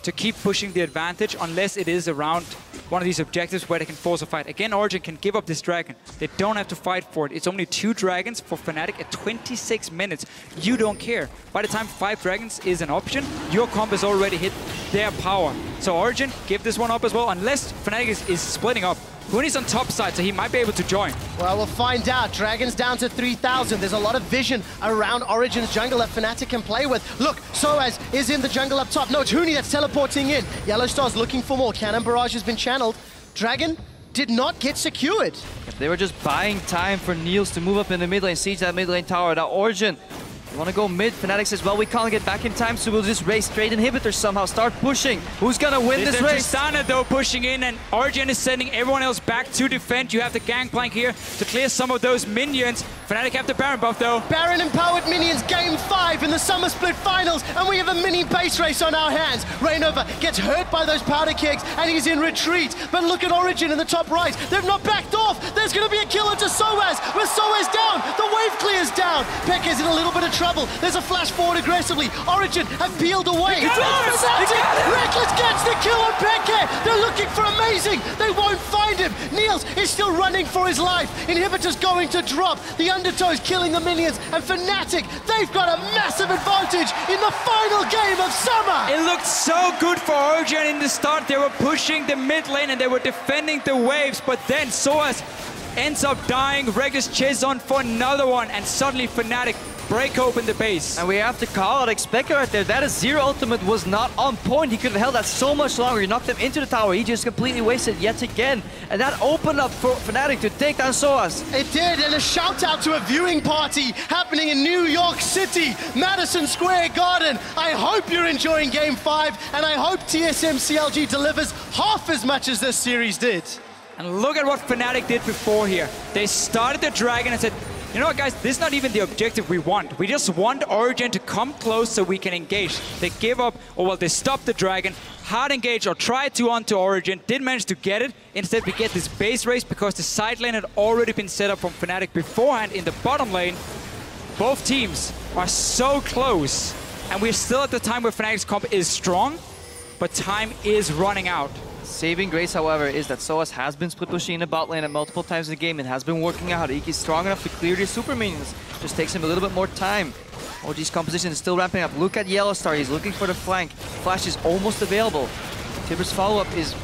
to keep pushing the advantage unless it is around one of these objectives where they can force a fight. Again, Origen can give up this dragon. They don't have to fight for it. It's only 2 dragons for Fnatic at 26 minutes. You don't care. By the time 5 dragons is an option, your comp has already hit their power. So Origen, give this one up as well, unless Fnatic is splitting up. Huni's on top side, so he might be able to join. Well, we'll find out. Dragon's down to 3,000. There's a lot of vision around Origen's jungle that Fnatic can play with. Look, Soaz is in the jungle up top. No, it's Huni that's teleporting in. Yellowstar's looking for more. Cannon Barrage has been channeled. Dragon did not get secured. They were just buying time for Niels to move up in the mid lane, siege that mid lane tower. Now Origen, you want to go mid? Fnatic says, well, we can't get back in time, so we'll just race straight inhibitors somehow. Start pushing. Who's gonna win this race? Tristana though pushing in, and Origen is sending everyone else back to defend. You have the Gangplank here to clear some of those minions. Fnatic have the Baron buff though. Baron empowered minions, game 5 in the Summer Split Finals, and we have a mini base race on our hands. Rainover gets hurt by those powder kegs, and he's in retreat. But look at Origen in the top right. They've not backed off. There's gonna be a kill into Soaz. With Soaz down, the wave clears down. Peke's in a little bit of trouble. There's a flash forward aggressively. Origen have peeled away. Reckless gets the kill on Peke. They're looking for Amazing. They won't find him. Niels is still running for his life. Inhibitor's going to drop. The Undertow's killing the minions. And Fnatic, they've got a massive advantage in the final game of summer. It looked so good for Origen in the start. They were pushing the mid lane and they were defending the waves. But then Soaz ends up dying. Reckless chases on for another one. And suddenly Fnatic break open the base. And we have to call out Expector right there. That Azir ultimate was not on point. He could have held that so much longer. He knocked him into the tower. He just completely wasted yet again. And that opened up for Fnatic to take down Soaz. It did, and a shout out to a viewing party happening in New York City, Madison Square Garden. I hope you're enjoying Game 5, and I hope TSM CLG delivers half as much as this series did. And look at what Fnatic did before here. They started the dragon and said, you know what, guys, this is not even the objective we want. We just want Origen to come close so we can engage. They give up, or well, they stopped the dragon, hard engage or tried to onto Origen, didn't manage to get it. Instead, we get this base race because the side lane had already been set up from Fnatic beforehand in the bottom lane. Both teams are so close, and we're still at the time where Fnatic's comp is strong, but time is running out. Saving grace, however, is that Soaz has been split pushing in the bot lane at multiple times in the game. It has been working out. Iki's strong enough to clear these super minions. Just takes him a little bit more time. OG's composition is still ramping up. Look at Yellowstar. He's looking for the flank. Flash is almost available. Tibbers' follow-up is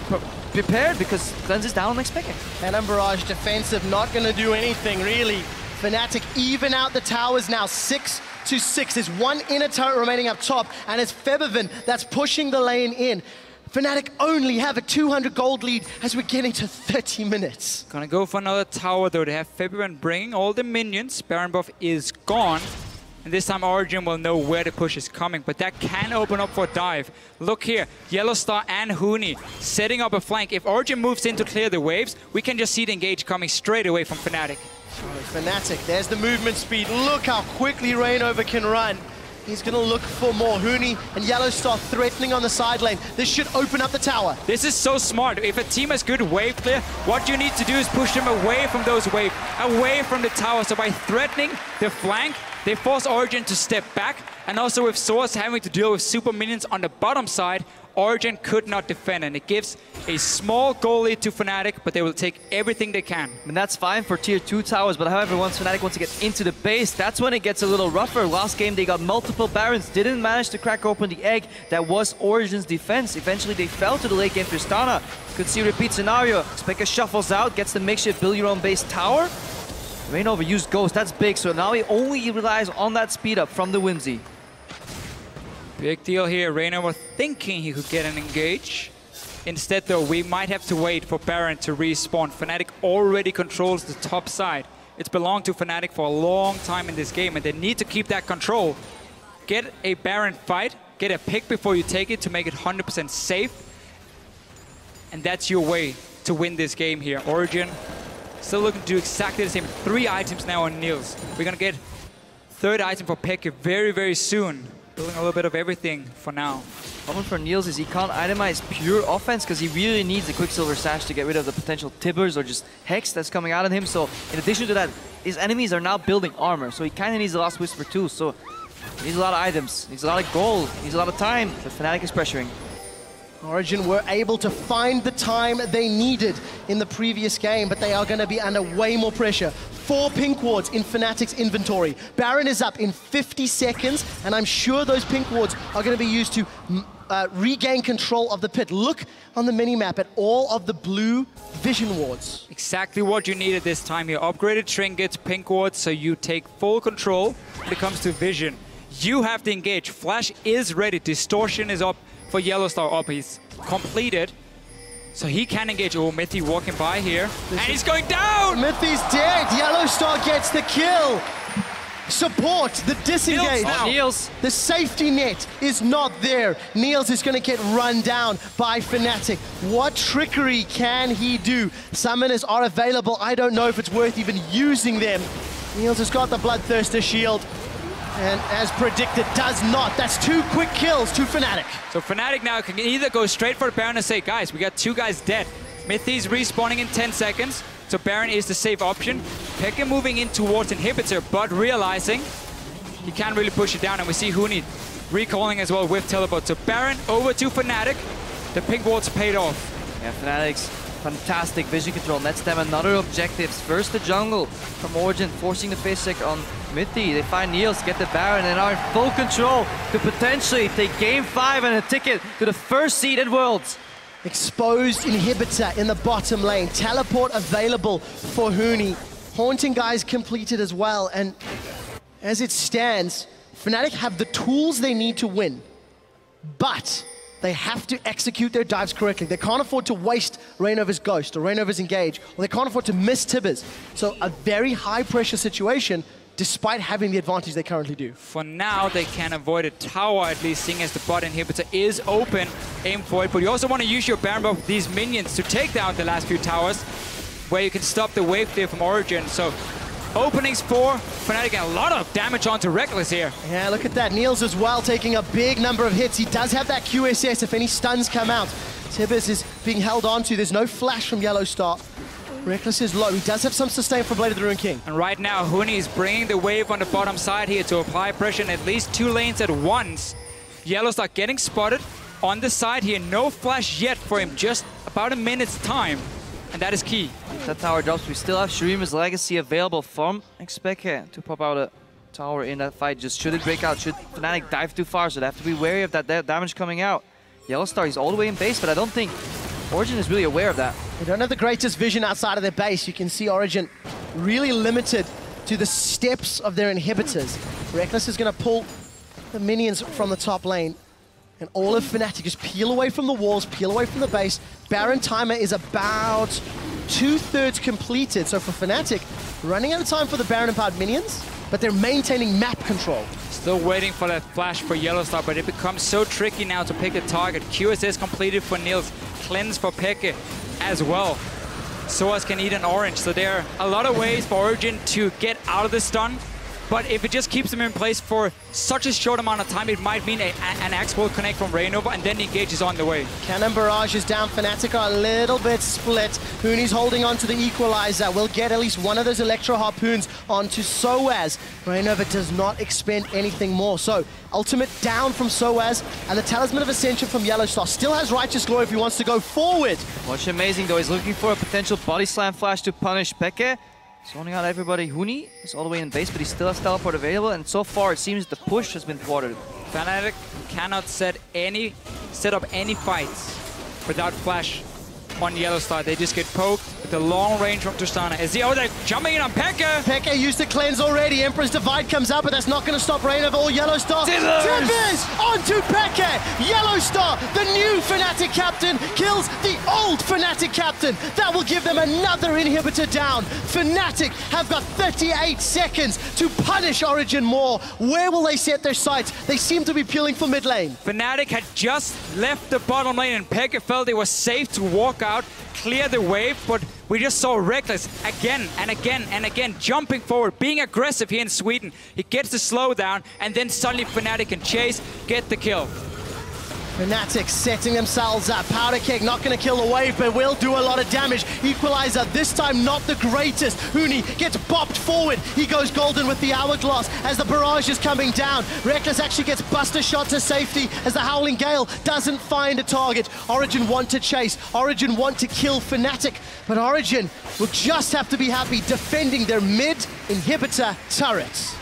prepared because Cleanse is down on Expector. And Barrage defensive, not going to do anything, really. Fnatic even out the towers now, 6-6. There's one inner turret remaining up top, and it's Febiven that's pushing the lane in. Fnatic only have a 200 gold lead as we're getting to 30 minutes. Gonna go for another tower though. They have Febiven bringing all the minions. Baron buff is gone. And this time Origen will know where the push is coming, but that can open up for a dive. Look here, Yellowstar and Huni setting up a flank. If Origen moves in to clear the waves, we can just see the engage coming straight away from Fnatic. Fnatic, there's the movement speed. Look how quickly Rainover can run. He's going to look for more. Huni and Yellowstar threatening on the side lane. This should open up the tower. This is so smart. If a team has good wave clear, what you need to do is push them away from those waves, away from the tower. So by threatening the flank, they force Origen to step back. And also with Soaz having to deal with super minions on the bottom side, Origen could not defend, and it gives a small goal lead to Fnatic, but they will take everything they can. And that's fine for tier 2 towers, but however, once Fnatic wants to get into the base, that's when it gets a little rougher. Last game, they got multiple Barons, didn't manage to crack open the egg that was Origen's defense. Eventually, they fell to the late game Tristana. Could see a repeat scenario. Speka shuffles out, gets the makeshift build your own base tower. Reignover used Ghost, that's big, so now he only relies on that speed up from the Whimsy. Big deal here. Reignover thinking he could get an engage. Instead, though, we might have to wait for Baron to respawn. Fnatic already controls the top side. It's belonged to Fnatic for a long time in this game, and they need to keep that control. Get a Baron fight, get a pick before you take it to make it 100% safe. And that's your way to win this game here. Origen still looking to do exactly the same. 3 items now on Niels. We're gonna get 3rd item for Pekka very, very soon. Building a little bit of everything for now. Problem for Niels is he can't itemize pure offense because he really needs the Quicksilver Sash to get rid of the potential Tibbers or just Hex that's coming out of him. So in addition to that, his enemies are now building armor. So he kind of needs the Last Whisper too. So he needs a lot of items, needs a lot of gold, needs a lot of time. But Fnatic is pressuring. Origen were able to find the time they needed in the previous game, but they are going to be under way more pressure. 4 pink wards in Fnatic's inventory. Baron is up in 50 seconds, and I'm sure those pink wards are going to be used to regain control of the pit. Look on the minimap at all of the blue vision wards. Exactly what you needed this time here. Upgraded trinkets, pink wards, so you take full control when it comes to vision. You have to engage. Flash is ready. Distortion is up for Yellowstar up. He's completed. So he can engage. Oh, Mithy walking by here. And he's going down! Mithy's dead. Yellowstar gets the kill. Support, the disengage. Niels. The safety net is not there. Niels is going to get run down by Fnatic. What trickery can he do? Summoners are available. I don't know if it's worth even using them. Niels has got the Bloodthirster shield. And as predicted, does not. That's 2 quick kills to Fnatic. So Fnatic now can either go straight for the Baron and say, guys, we got 2 guys dead. Mithy's respawning in 10 seconds, so Baron is the safe option. Pekka moving in towards Inhibitor, but realizing he can't really push it down, and we see Huni recalling as well with Teleport. So Baron over to Fnatic. The pink wards paid off. Yeah, Fnatic's fantastic vision control nets them another objectives. First the jungle from Origen, forcing the face check on Mithy. They find Niels, get the Baron, and are in full control to potentially take game 5 and a ticket to the 1st seed at Worlds. Exposed Inhibitor in the bottom lane. Teleport available for Huni. Haunting guys completed as well. And as it stands, Fnatic have the tools they need to win. But they have to execute their dives correctly. They can't afford to waste Reignover's Ghost or Reignover's Engage, or they can't afford to miss Tibbers. So a very high pressure situation, despite having the advantage they currently do. For now, they can avoid a tower, at least, seeing as the bot inhibitor is open. Aim for it, but you also want to use your Baron buff with these minions to take down the last few towers, where you can stop the wave there from Origen. So openings for Fnatic, and a lot of damage onto Reckless here. Yeah, look at that. Niels as well, taking a big number of hits. He does have that QSS if any stuns come out. Tibbers is being held onto. There's no flash from Yellowstar. Reckless is low. He does have some sustain from Blade of the Ruined King. And right now, Huni is bringing the wave on the bottom side here to apply pressure in at least 2 lanes at once. Yellowstar getting spotted on the side here. No flash yet for him, just about a minute's time. And that is key. That tower drops. We still have Shurima's Legacy available from Xpeke to pop out a tower in that fight. Just should it break out? Should Fnatic dive too far? So they have to be wary of that damage coming out. Yellowstar is all the way in base, but I don't think Origen is really aware of that. They don't have the greatest vision outside of their base. You can see Origen really limited to the steps of their inhibitors. Reckless is going to pull the minions from the top lane. And all of Fnatic just peel away from the walls, peel away from the base. Baron timer is about 2/3 completed. So for Fnatic, running out of time for the Baron empowered minions, but they're maintaining map control. Still waiting for that flash for Yellowstar, but it becomes so tricky now to pick a target. QSS completed for Niels, cleanse for Pekka as well. Soaz can eat an orange, so there are a lot of ways for Origen to get out of the stun. but if it just keeps them in place for such a short amount of time, it might mean an axe will connect from Rainova, and then the engage is on the way. Cannon barrage is down. Fnatic are a little bit split. Huni's holding on to the equalizer. We'll get at least one of those Electro Harpoons onto Soaz. Rainova does not expend anything more. So, ultimate down from Soaz, and the Talisman of Ascension from Yellowstar still has Righteous Glory if he wants to go forward. What's amazing though, he's looking for a potential body slam flash to punish Peke. Zoning out everybody. Huni is all the way in base, but he still has teleport available, and so far it seems the push has been thwarted. Fnatic cannot set up any fights without flash on Yellowstar. They just get poked with the long range from Tristana. They're jumping in on Pekka! Pekka used to cleanse already. Emperor's Divide comes out, but that's not going to stop Rainova or Yellowstar. Tibbers onto Pekka! Yellowstar, the new Fnatic captain, kills the old Fnatic captain. That will give them another inhibitor down. Fnatic have got 38 seconds to punish Origen more. Where will they set their sights? They seem to be peeling for mid lane. Fnatic had just left the bottom lane, and Pekka felt it was safe to walk out, clear the wave, but we just saw Reckless again and again and again jumping forward, being aggressive here in Sweden. He gets the slowdown, and then suddenly Fnatic can chase, get the kill. Fnatic setting themselves up. Powder Keg not going to kill the wave, but will do a lot of damage. Equalizer, this time not the greatest. Huni gets bopped forward. He goes golden with the Hourglass as the barrage is coming down. Reckless actually gets Buster Shot to safety as the Howling Gale doesn't find a target. Origen want to chase. Origen want to kill Fnatic, but Origen will just have to be happy defending their mid inhibitor turrets.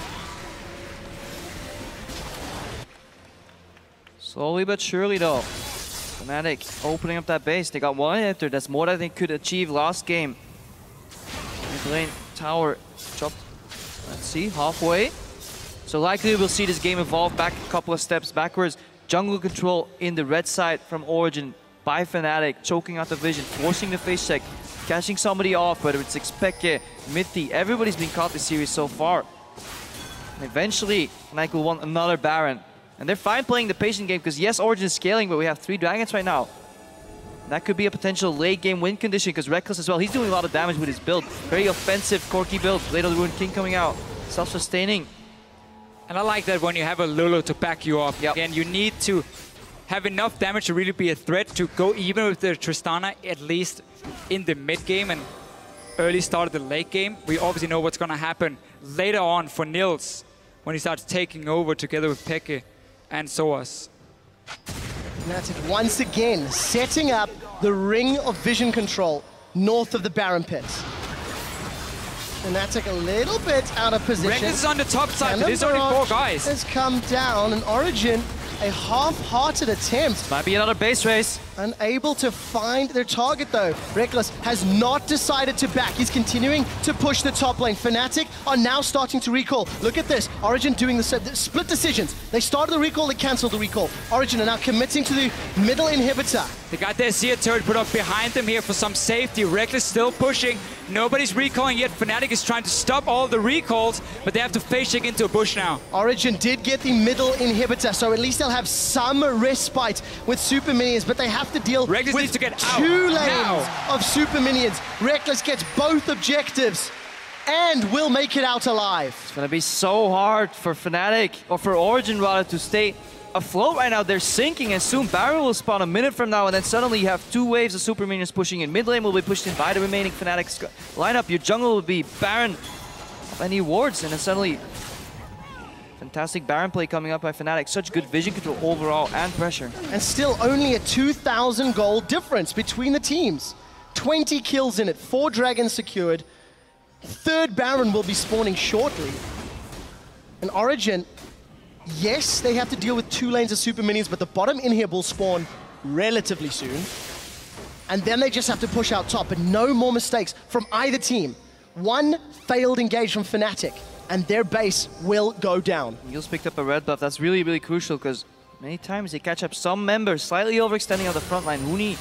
Slowly but surely though, Fnatic opening up that base. They got one inhibitor. That's more than they could achieve last game. Mid lane tower dropped, let's see, halfway. So likely we'll see this game evolve back a couple of steps backwards. Jungle control in the red side from Origen by Fnatic, choking out the vision, forcing the face check, catching somebody off, whether it's Xpeke, Mithi, everybody's been caught this series so far. And eventually, Fnatic will want another Baron. And they're fine playing the patient game because yes, Origen is scaling, but we have 3 dragons right now. That could be a potential late game win condition because Reckless as well, he's doing a lot of damage with his build. Very offensive, Corky build. Blade of the Ruined King coming out, self-sustaining. And I like that when you have a Lulu to back you up. Yep. Again, you need to have enough damage to really be a threat to go even with the Tristana, at least in the mid game and early start of the late game. We obviously know what's going to happen later on for Nils when he starts taking over together with Peke and Soaz. Fnatic once again setting up the ring of vision control north of the Baron pit. Fnatic a little bit out of position. Reckless is on the top side, but there's only 4 guys. Has come down, and Origen, a half-hearted attempt. Might be another base race. Unable to find their target though. Reckless has not decided to back. He's continuing to push the top lane. Fnatic are now starting to recall. Look at this. Origen doing the split decisions. They started the recall, they cancelled the recall. Origen are now committing to the middle inhibitor. They got their Seer turret put up behind them here for some safety. Reckless still pushing. Nobody's recalling yet. Fnatic is trying to stop all the recalls, but they have to face check into a bush now. Origen did get the middle inhibitor, so at least they'll have some respite with super minions, but they have to deal Reckless with needs to get 2 lanes now of super minions. Reckless gets both objectives and will make it out alive. It's gonna be so hard for Fnatic, or for Origen rather, to stay afloat right now. They're sinking, and soon Baron will spawn a minute from now, and then suddenly you have 2 waves of super minions pushing in. Mid lane will be pushed in by the remaining Fnatic lineup. Your jungle will be Baron of any wards, and then suddenly fantastic Baron play coming up by Fnatic. Such good vision control overall and pressure. And still only a 2,000 gold difference between the teams. 20 kills in it, 4 dragons secured. 3rd Baron will be spawning shortly. And Origen, yes, they have to deal with 2 lanes of super minions, but the bottom inhib will spawn relatively soon. And then they just have to push out top, but no more mistakes from either team. 1 failed engage from Fnatic, and their base will go down. Niels picked up a red buff. That's really, really crucial because many times they catch up some members slightly overextending on the front line. Huni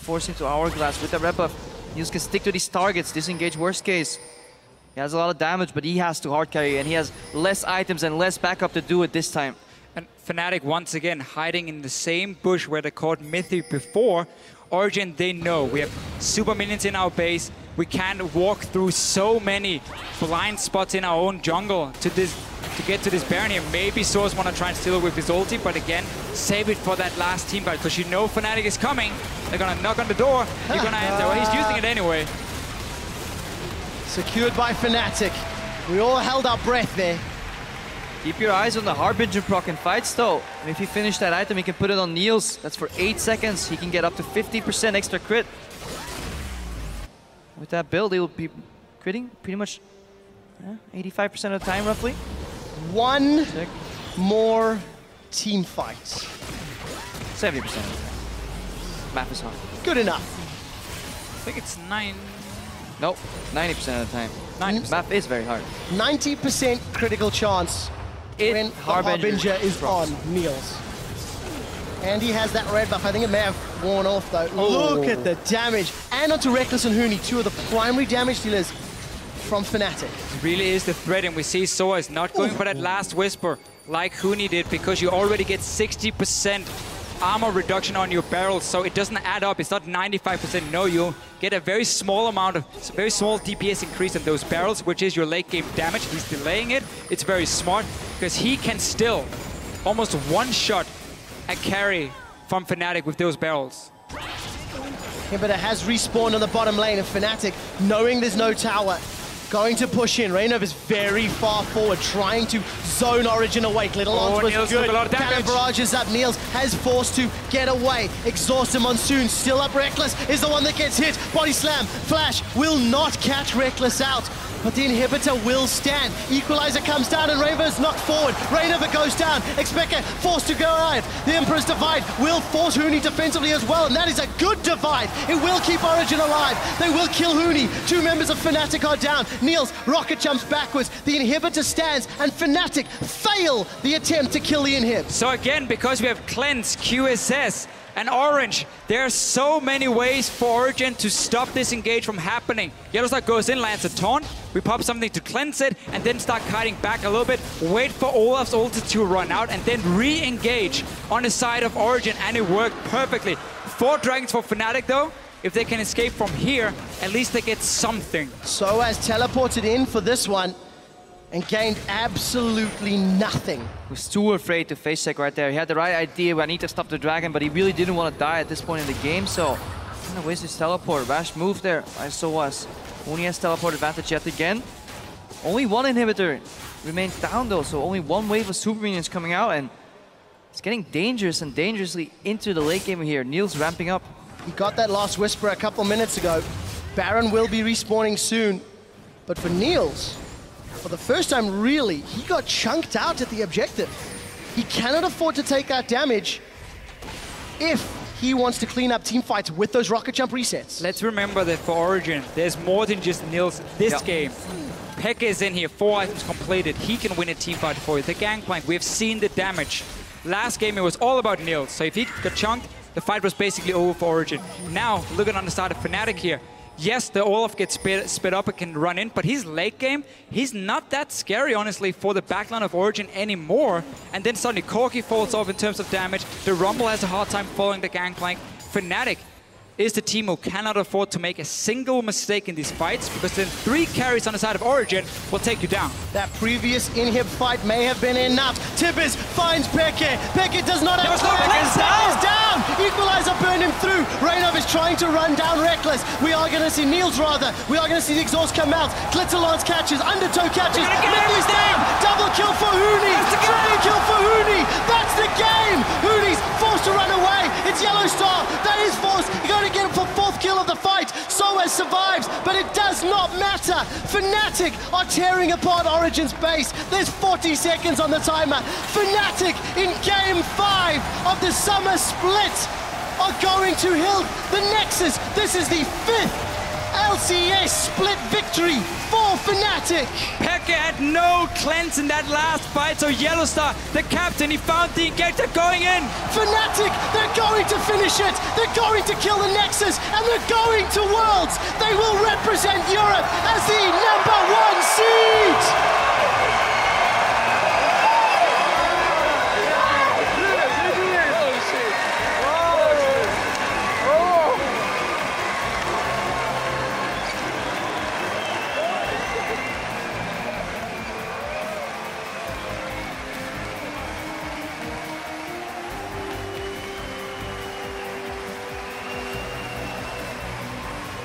forced into Hourglass with the red buff. Niels can stick to these targets, disengage worst case. He has a lot of damage, but he has to hard carry, and he has less items and less backup to do it this time. And Fnatic once again hiding in the same bush where they caught Mithi before. Origen, they know we have super minions in our base. we can't walk through so many blind spots in our own jungle to get to this Baron here. Maybe Source want to try and steal it with his ulti, but again, save it for that last team fight, because you know Fnatic is coming. They're going to knock on the door. You're going to enter. Well, he's using it anyway. Secured by Fnatic. We all held our breath there. Keep your eyes on the Harbinger proc in fights though. And if you finish that item, you can put it on Niels. That's for 8 seconds. He can get up to 50% extra crit. With that build, he'll be critting pretty much 85% of the time, roughly. One more team fight. 70% of the time. Map is hard. Good enough. I think it's 9. Nope, 90% of the time. 90%. Map is very hard. 90% critical chance when the Harbinger is on Niels. And he has that red buff. I think it may have worn off though. Look at the damage. And onto Reckless and Huni, two of the primary damage dealers from Fnatic. It really is the threat, and we see Soa is not going for that last Whisper like Huni did, because you already get 60% armor reduction on your barrels, so it doesn't add up. It's not 95%. No, you get a very small amount of, very small DPS increase on those barrels, which is your late game damage. He's delaying it. It's very smart, because he can still almost one-shot a carry from Fnatic with those barrels. Inhibitor has respawned on the bottom lane, and Fnatic, knowing there's no tower, going to push in. Reynov is very far forward, trying to zone Origen away. Little Lance was Niels good. took a lot of damage. Cannon barrages up. Niels has forced to get away. Exhausted Monsoon, still up. Reckless is the one that gets hit. Body slam. Flash will not catch Reckless out, but the inhibitor will stand. Equalizer comes down and Raven's knocked forward. Reynov goes down. Expector forced to go out. The Emperor's Divide will force Huni defensively as well, and that is a good divide. It will keep Origen alive. They will kill Huni. Two members of Fnatic are down. Niels rocket jumps backwards. The inhibitor stands, and Fnatic fail the attempt to kill the inhib. So again, because we have Cleanse, QSS, and Orange, there are so many ways for Origen to stop this engage from happening. Yellowstar goes in, lands a taunt, we pop something to cleanse it, and then start kiting back a little bit, wait for Olaf's ulti to run out, and then re-engage on the side of Origen, and it worked perfectly. 4 dragons for Fnatic though. If they can escape from here, at least they get something. So has teleported in for this one and gained absolutely nothing. Was too afraid to face check right there. He had the right idea, I need to stop the dragon, but he really didn't want to die at this point in the game, so kind of wasted his teleport. Rash move there, so was. Only has teleport advantage yet again. Only one inhibitor remains down though, so only one wave of super minions coming out, and it's getting dangerous and dangerously into the late game here. Niels ramping up. He got that last Whisper a couple minutes ago. Baron will be respawning soon, but for Niels, for the first time really, he got chunked out at the objective. He cannot afford to take that damage if he wants to clean up team fights with those rocket jump resets. Let's remember that for Origen, there's more than just Niels this game. Pekka is in here, 4 items completed. He can win a team fight for you. The Gangplank, we've seen the damage. Last game, it was all about Niels. So if he got chunked, the fight was basically over for Origen. Now, looking on the side of Fnatic here, yes, the Olaf gets sped up and can run in, but his late game, he's not that scary, honestly, for the backline of Origen anymore. And then suddenly Corki falls off in terms of damage. The Rumble has a hard time following the Gangplank. Fnatic is the team who cannot afford to make a single mistake in these fights, because then 3 carries on the side of Origen will take you down. That previous inhib fight may have been enough. Tibbers finds Peke. Peke does not have time. Peke is down. Equalizer burned him through. Reynov is trying to run down Reckless. We are going to see Niels rather. We are going to see the exhaust come out. Glitterlance catches. Undertow catches. Ridley's down. Double kill for Huni. Triple kill for Huni. That's the game. Huni's forced to run away. It's Yellowstar. That is forced. You're going to get him for 4th kill of the fight. Soaz survives, but it does not matter. Fnatic are tearing apart Origen's base. There's 40 seconds on the timer. Fnatic in game 5 of the summer split are going to Hild the Nexus. This is the 5th LCS split victory for Fnatic. Pekka had no cleanse in that last fight, so Yellowstar, the captain, he found the engage. They're going in. Fnatic, they're going to finish it. They're going to kill the Nexus, and they're going to Worlds. They will represent Europe as the #1 seed.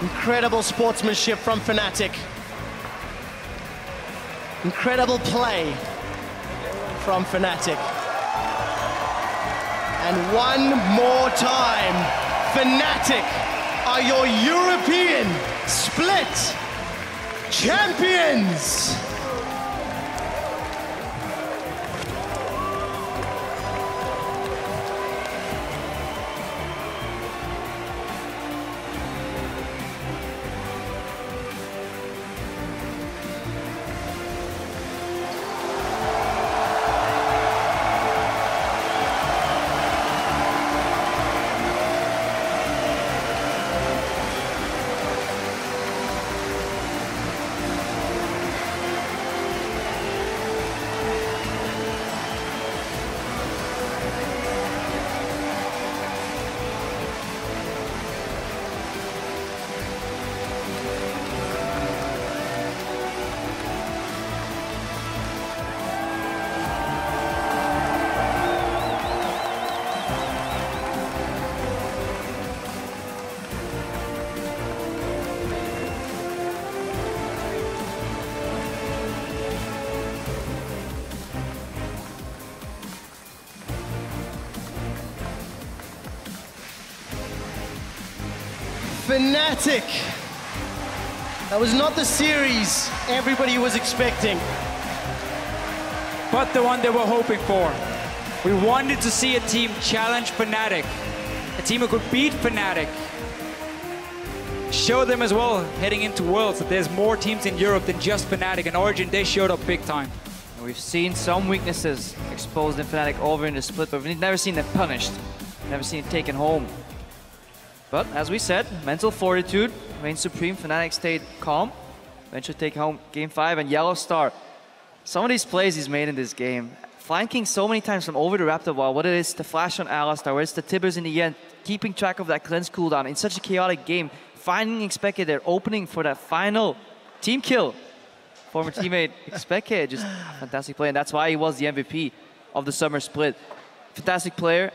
Incredible sportsmanship from Fnatic. Incredible play from Fnatic. And one more time, Fnatic are your European split champions. Fnatic. That was not the series everybody was expecting. But the one they were hoping for. We wanted to see a team challenge Fnatic. A team who could beat Fnatic. Show them as well, heading into Worlds, that there's more teams in Europe than just Fnatic. And Origen, they showed up big time. We've seen some weaknesses exposed in Fnatic over in the split, but we've never seen them punished. Never seen it taken home. But as we said, mental fortitude reigned supreme. Fnatic stayed calm. Eventually take home game 5, and Yellow Star. Some of these plays he's made in this game, flanking so many times from over the Raptor wall, what it is to flash on Alistar, where it's the Tibbers in the end, keeping track of that cleanse cooldown in such a chaotic game, finding Expected there, opening for that final team kill. Former teammate Expected, just a fantastic play, and that's why he was the MVP of the summer split. Fantastic player.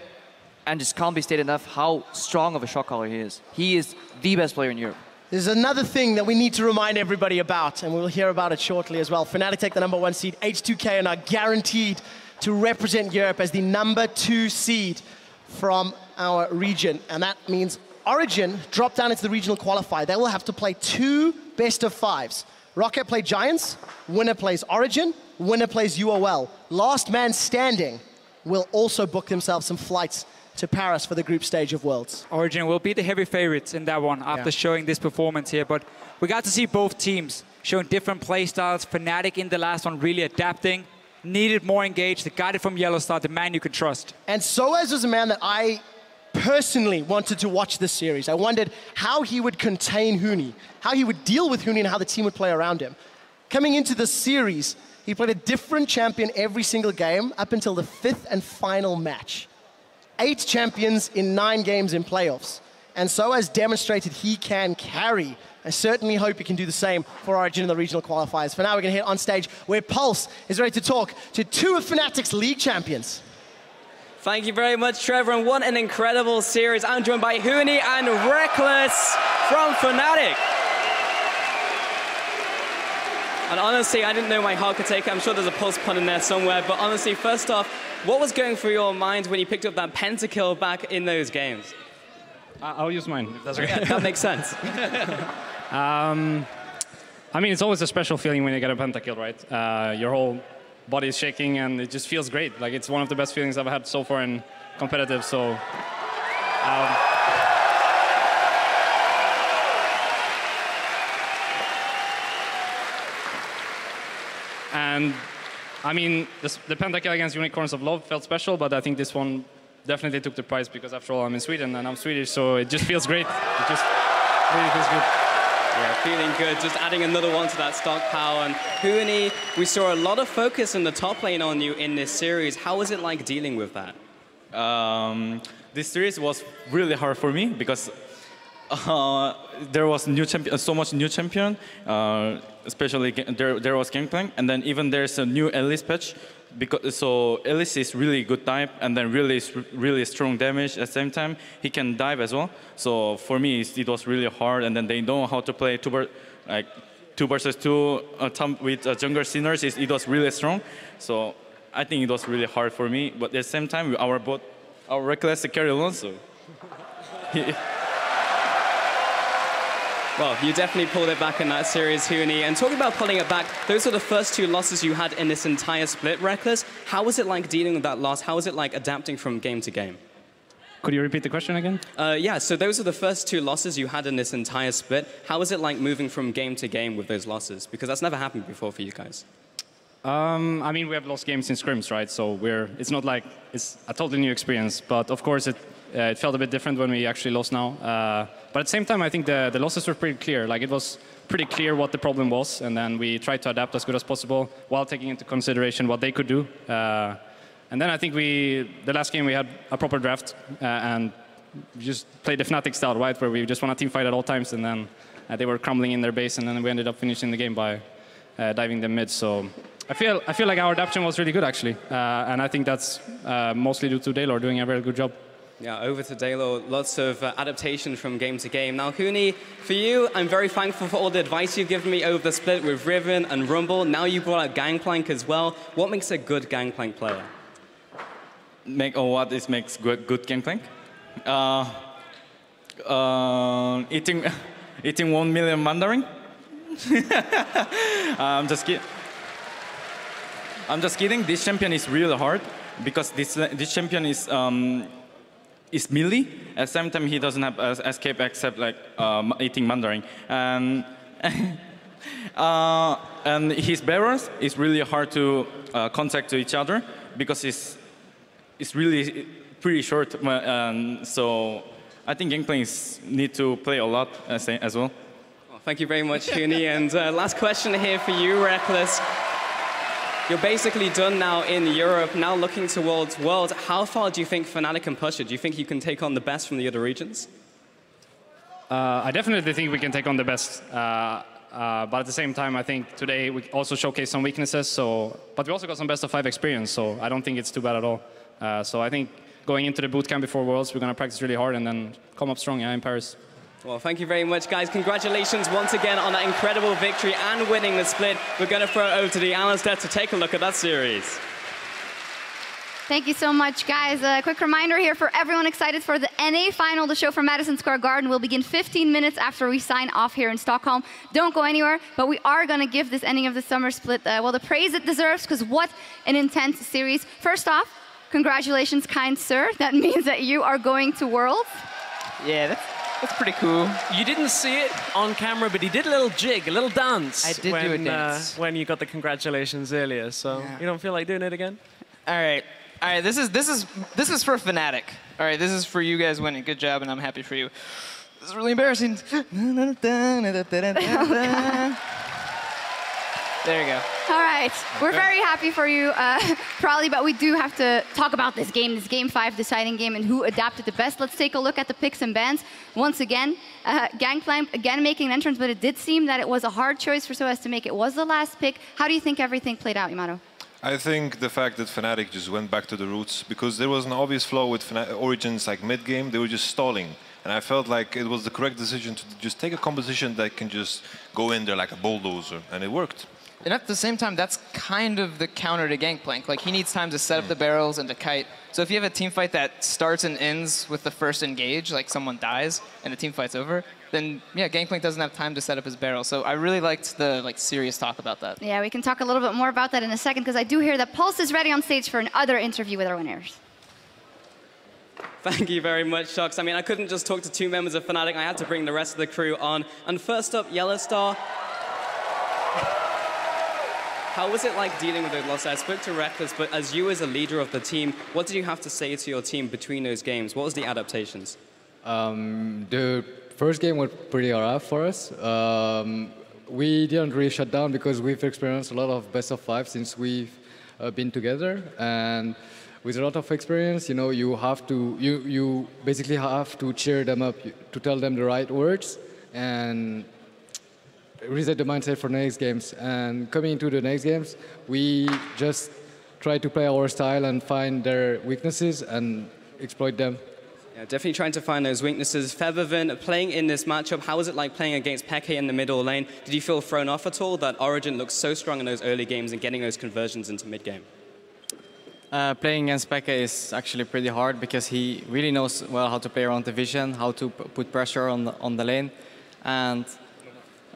And just can't be stated enough how strong of a shot caller he is. He is the best player in Europe. There's another thing that we need to remind everybody about, and we'll hear about it shortly as well. Fnatic take the #1 seed, H2K, and are guaranteed to represent Europe as the #2 seed from our region. And that means Origen drop down into the regional qualifier. They will have to play 2 best-of-5s. Rocket play Giants, winner plays Origen, winner plays UOL. Last man standing will also book themselves some flights to Paris for the group stage of Worlds. Origen will be the heavy favorites in that one after showing this performance here. But we got to see both teams showing different play styles. Fnatic in the last one really adapting, needed more engaged. The guy from Yellow Star, the man you can trust. And Soaz was a man that I personally wanted to watch this series. I wondered how he would contain Huni, how he would deal with Huni, and how the team would play around him. Coming into the series, he played a different champion every single game up until the 5th and final match. 8 champions in 9 games in playoffs. And Soaz demonstrated he can carry. I certainly hope he can do the same for Origen in the regional qualifiers. For now, we're going to hit on stage where Pulse is ready to talk to 2 of Fnatic's league champions. Thank you very much, Trevor, and what an incredible series. I'm joined by Huni and Reckless from Fnatic. And honestly, I didn't know my heart could take it. I'm sure there's a Pulse pun in there somewhere. But honestly, first off, what was going through your mind when you picked up that pentakill back in those games? I'll use mine, if that's okay. Yeah, that makes sense. I mean, it's always a special feeling when you get a pentakill, right? Your whole body is shaking, and it just feels great. Like, it's one of the best feelings I've had so far in competitive, so... And I mean, the pentakill against Unicorns of Love felt special, but I think this one definitely took the prize because, after all, I'm in Sweden and I'm Swedish, so it just feels great. It just really feels good. Yeah, feeling good. Just adding another one to that stockpile. And Huni, we saw a lot of focus in the top lane on you in this series. How was it like dealing with that? This series was really hard for me because there was so much new champion, especially there was Gangplank, and then even there's a new Elise patch, So Elise is really good type, and then really strong damage at the same time. He can dive as well. So for me, it was really hard. And then they know how to play two versus two with jungle sinners. It was really strong. So I think it was really hard for me. But at the same time, our Reckless carry alone. So. Well, you definitely pulled it back in that series, Huni. And talking about pulling it back, those were the first two losses you had in this entire split, Reckless. How was it like dealing with that loss? How was it like adapting from game to game? Could you repeat the question again? Yeah, so those are the first two losses you had in this entire split. How was it like moving from game to game with those losses? Because that's never happened before for you guys. I mean, we have lost games in scrims, right? So it's not like it's a totally new experience. But of course, it felt a bit different when we actually lost now. But at the same time, I think the losses were pretty clear. Like, it was pretty clear what the problem was, and then we tried to adapt as good as possible while taking into consideration what they could do. And then I think the last game we had a proper draft and just played the Fnatic style, right, where we just want a team fight at all times, and then they were crumbling in their base, and then we ended up finishing the game by diving them mid. So I feel like our adaptation was really good, actually, and I think that's mostly due to Daylor doing a very good job. Yeah, over to Daylor. Lots of adaptation from game to game. Now, Huni, for you, I'm very thankful for all the advice you've given me over the split with Riven and Rumble. Now you brought out Gangplank as well. What makes a good Gangplank player? What makes good Gangplank? Eating 1 million Mandarin? I'm just kidding. This champion is really hard because this champion is melee. At the same time, he doesn't have escape except like eating Mandarin. And his barrels is really hard to contact to each other because it's really pretty short. So I think Gangplanks need to play a lot as well. Well, thank you very much, Huni. And last question here for you, Reckless. You're basically done now in Europe, now looking towards Worlds. How far do you think Fnatic can push it? Do you think you can take on the best from the other regions? I definitely think we can take on the best. But at the same time, I think today we also showcased some weaknesses. But we also got some best of 5 experience, so I don't think it's too bad at all. So I think going into the bootcamp before Worlds, we're going to practice really hard and then come up strong in Paris. Well, thank you very much, guys. Congratulations once again on that incredible victory and winning the split. We're going to throw it over to the analyst desk to take a look at that series. Thank you so much, guys. A quick reminder here for everyone excited for the NA final. The show from Madison Square Garden will begin 15 minutes after we sign off here in Stockholm. Don't go anywhere, but we are going to give this ending of the summer split, well, the praise it deserves, because what an intense series. First off, congratulations, kind sir. That means that you are going to Worlds. Yeah, that's pretty cool. You didn't see it on camera, but he did a little jig, a little dance. I did do a dance. When you got the congratulations earlier, so you don't feel like doing it again? All right. This is for Fnatic. All right, this is for you guys winning. Good job, and I'm happy for you. This is really embarrassing. There you go. All right. We're very happy for you, Prolly, but we do have to talk about this game 5 deciding game and who adapted the best. Let's take a look at the picks and bans. Once again, Gangplank again making an entrance, but it did seem that it was a hard choice for SOAS to make. It was the last pick. How do you think everything played out, Yamato? I think the fact that Fnatic just went back to the roots, because there was an obvious flaw with Origen's like mid-game, they were just stalling. And I felt like it was the correct decision to just take a composition that can just go in there like a bulldozer, and it worked. And at the same time, that's kind of the counter to Gangplank. Like, he needs time to set up the barrels and to kite. So if you have a team fight that starts and ends with the first engage, like someone dies and the team fight's over, then yeah, Gangplank doesn't have time to set up his barrel. So I really liked the serious talk about that. Yeah, we can talk a little bit more about that in a second, because I do hear that Pulse is ready on stage for another interview with our winners. Thank you very much, Shocks. I mean, I couldn't just talk to 2 members of Fnatic. I had to bring the rest of the crew on. And first up, Yellowstar. How was it like dealing with those losses? I spoke to Reckless, but as you as a leader of the team, what did you have to say to your team between those games? What was the adaptations? The first game was pretty rough for us. We didn't really shut down because we've experienced a lot of best of 5 since we've been together. And with a lot of experience, you know, you basically have to cheer them up, to tell them the right words, and reset the mindset for the next games. And coming into the next games, we just try to play our style and find their weaknesses and exploit them. Yeah, definitely trying to find those weaknesses. Feathervin, playing in this matchup, how was it like playing against Peke in the middle lane? Did you feel thrown off at all that Origen looks so strong in those early games and getting those conversions into mid-game? Playing against Peke is actually pretty hard because he really knows well how to play around the vision, how to put pressure on the lane, and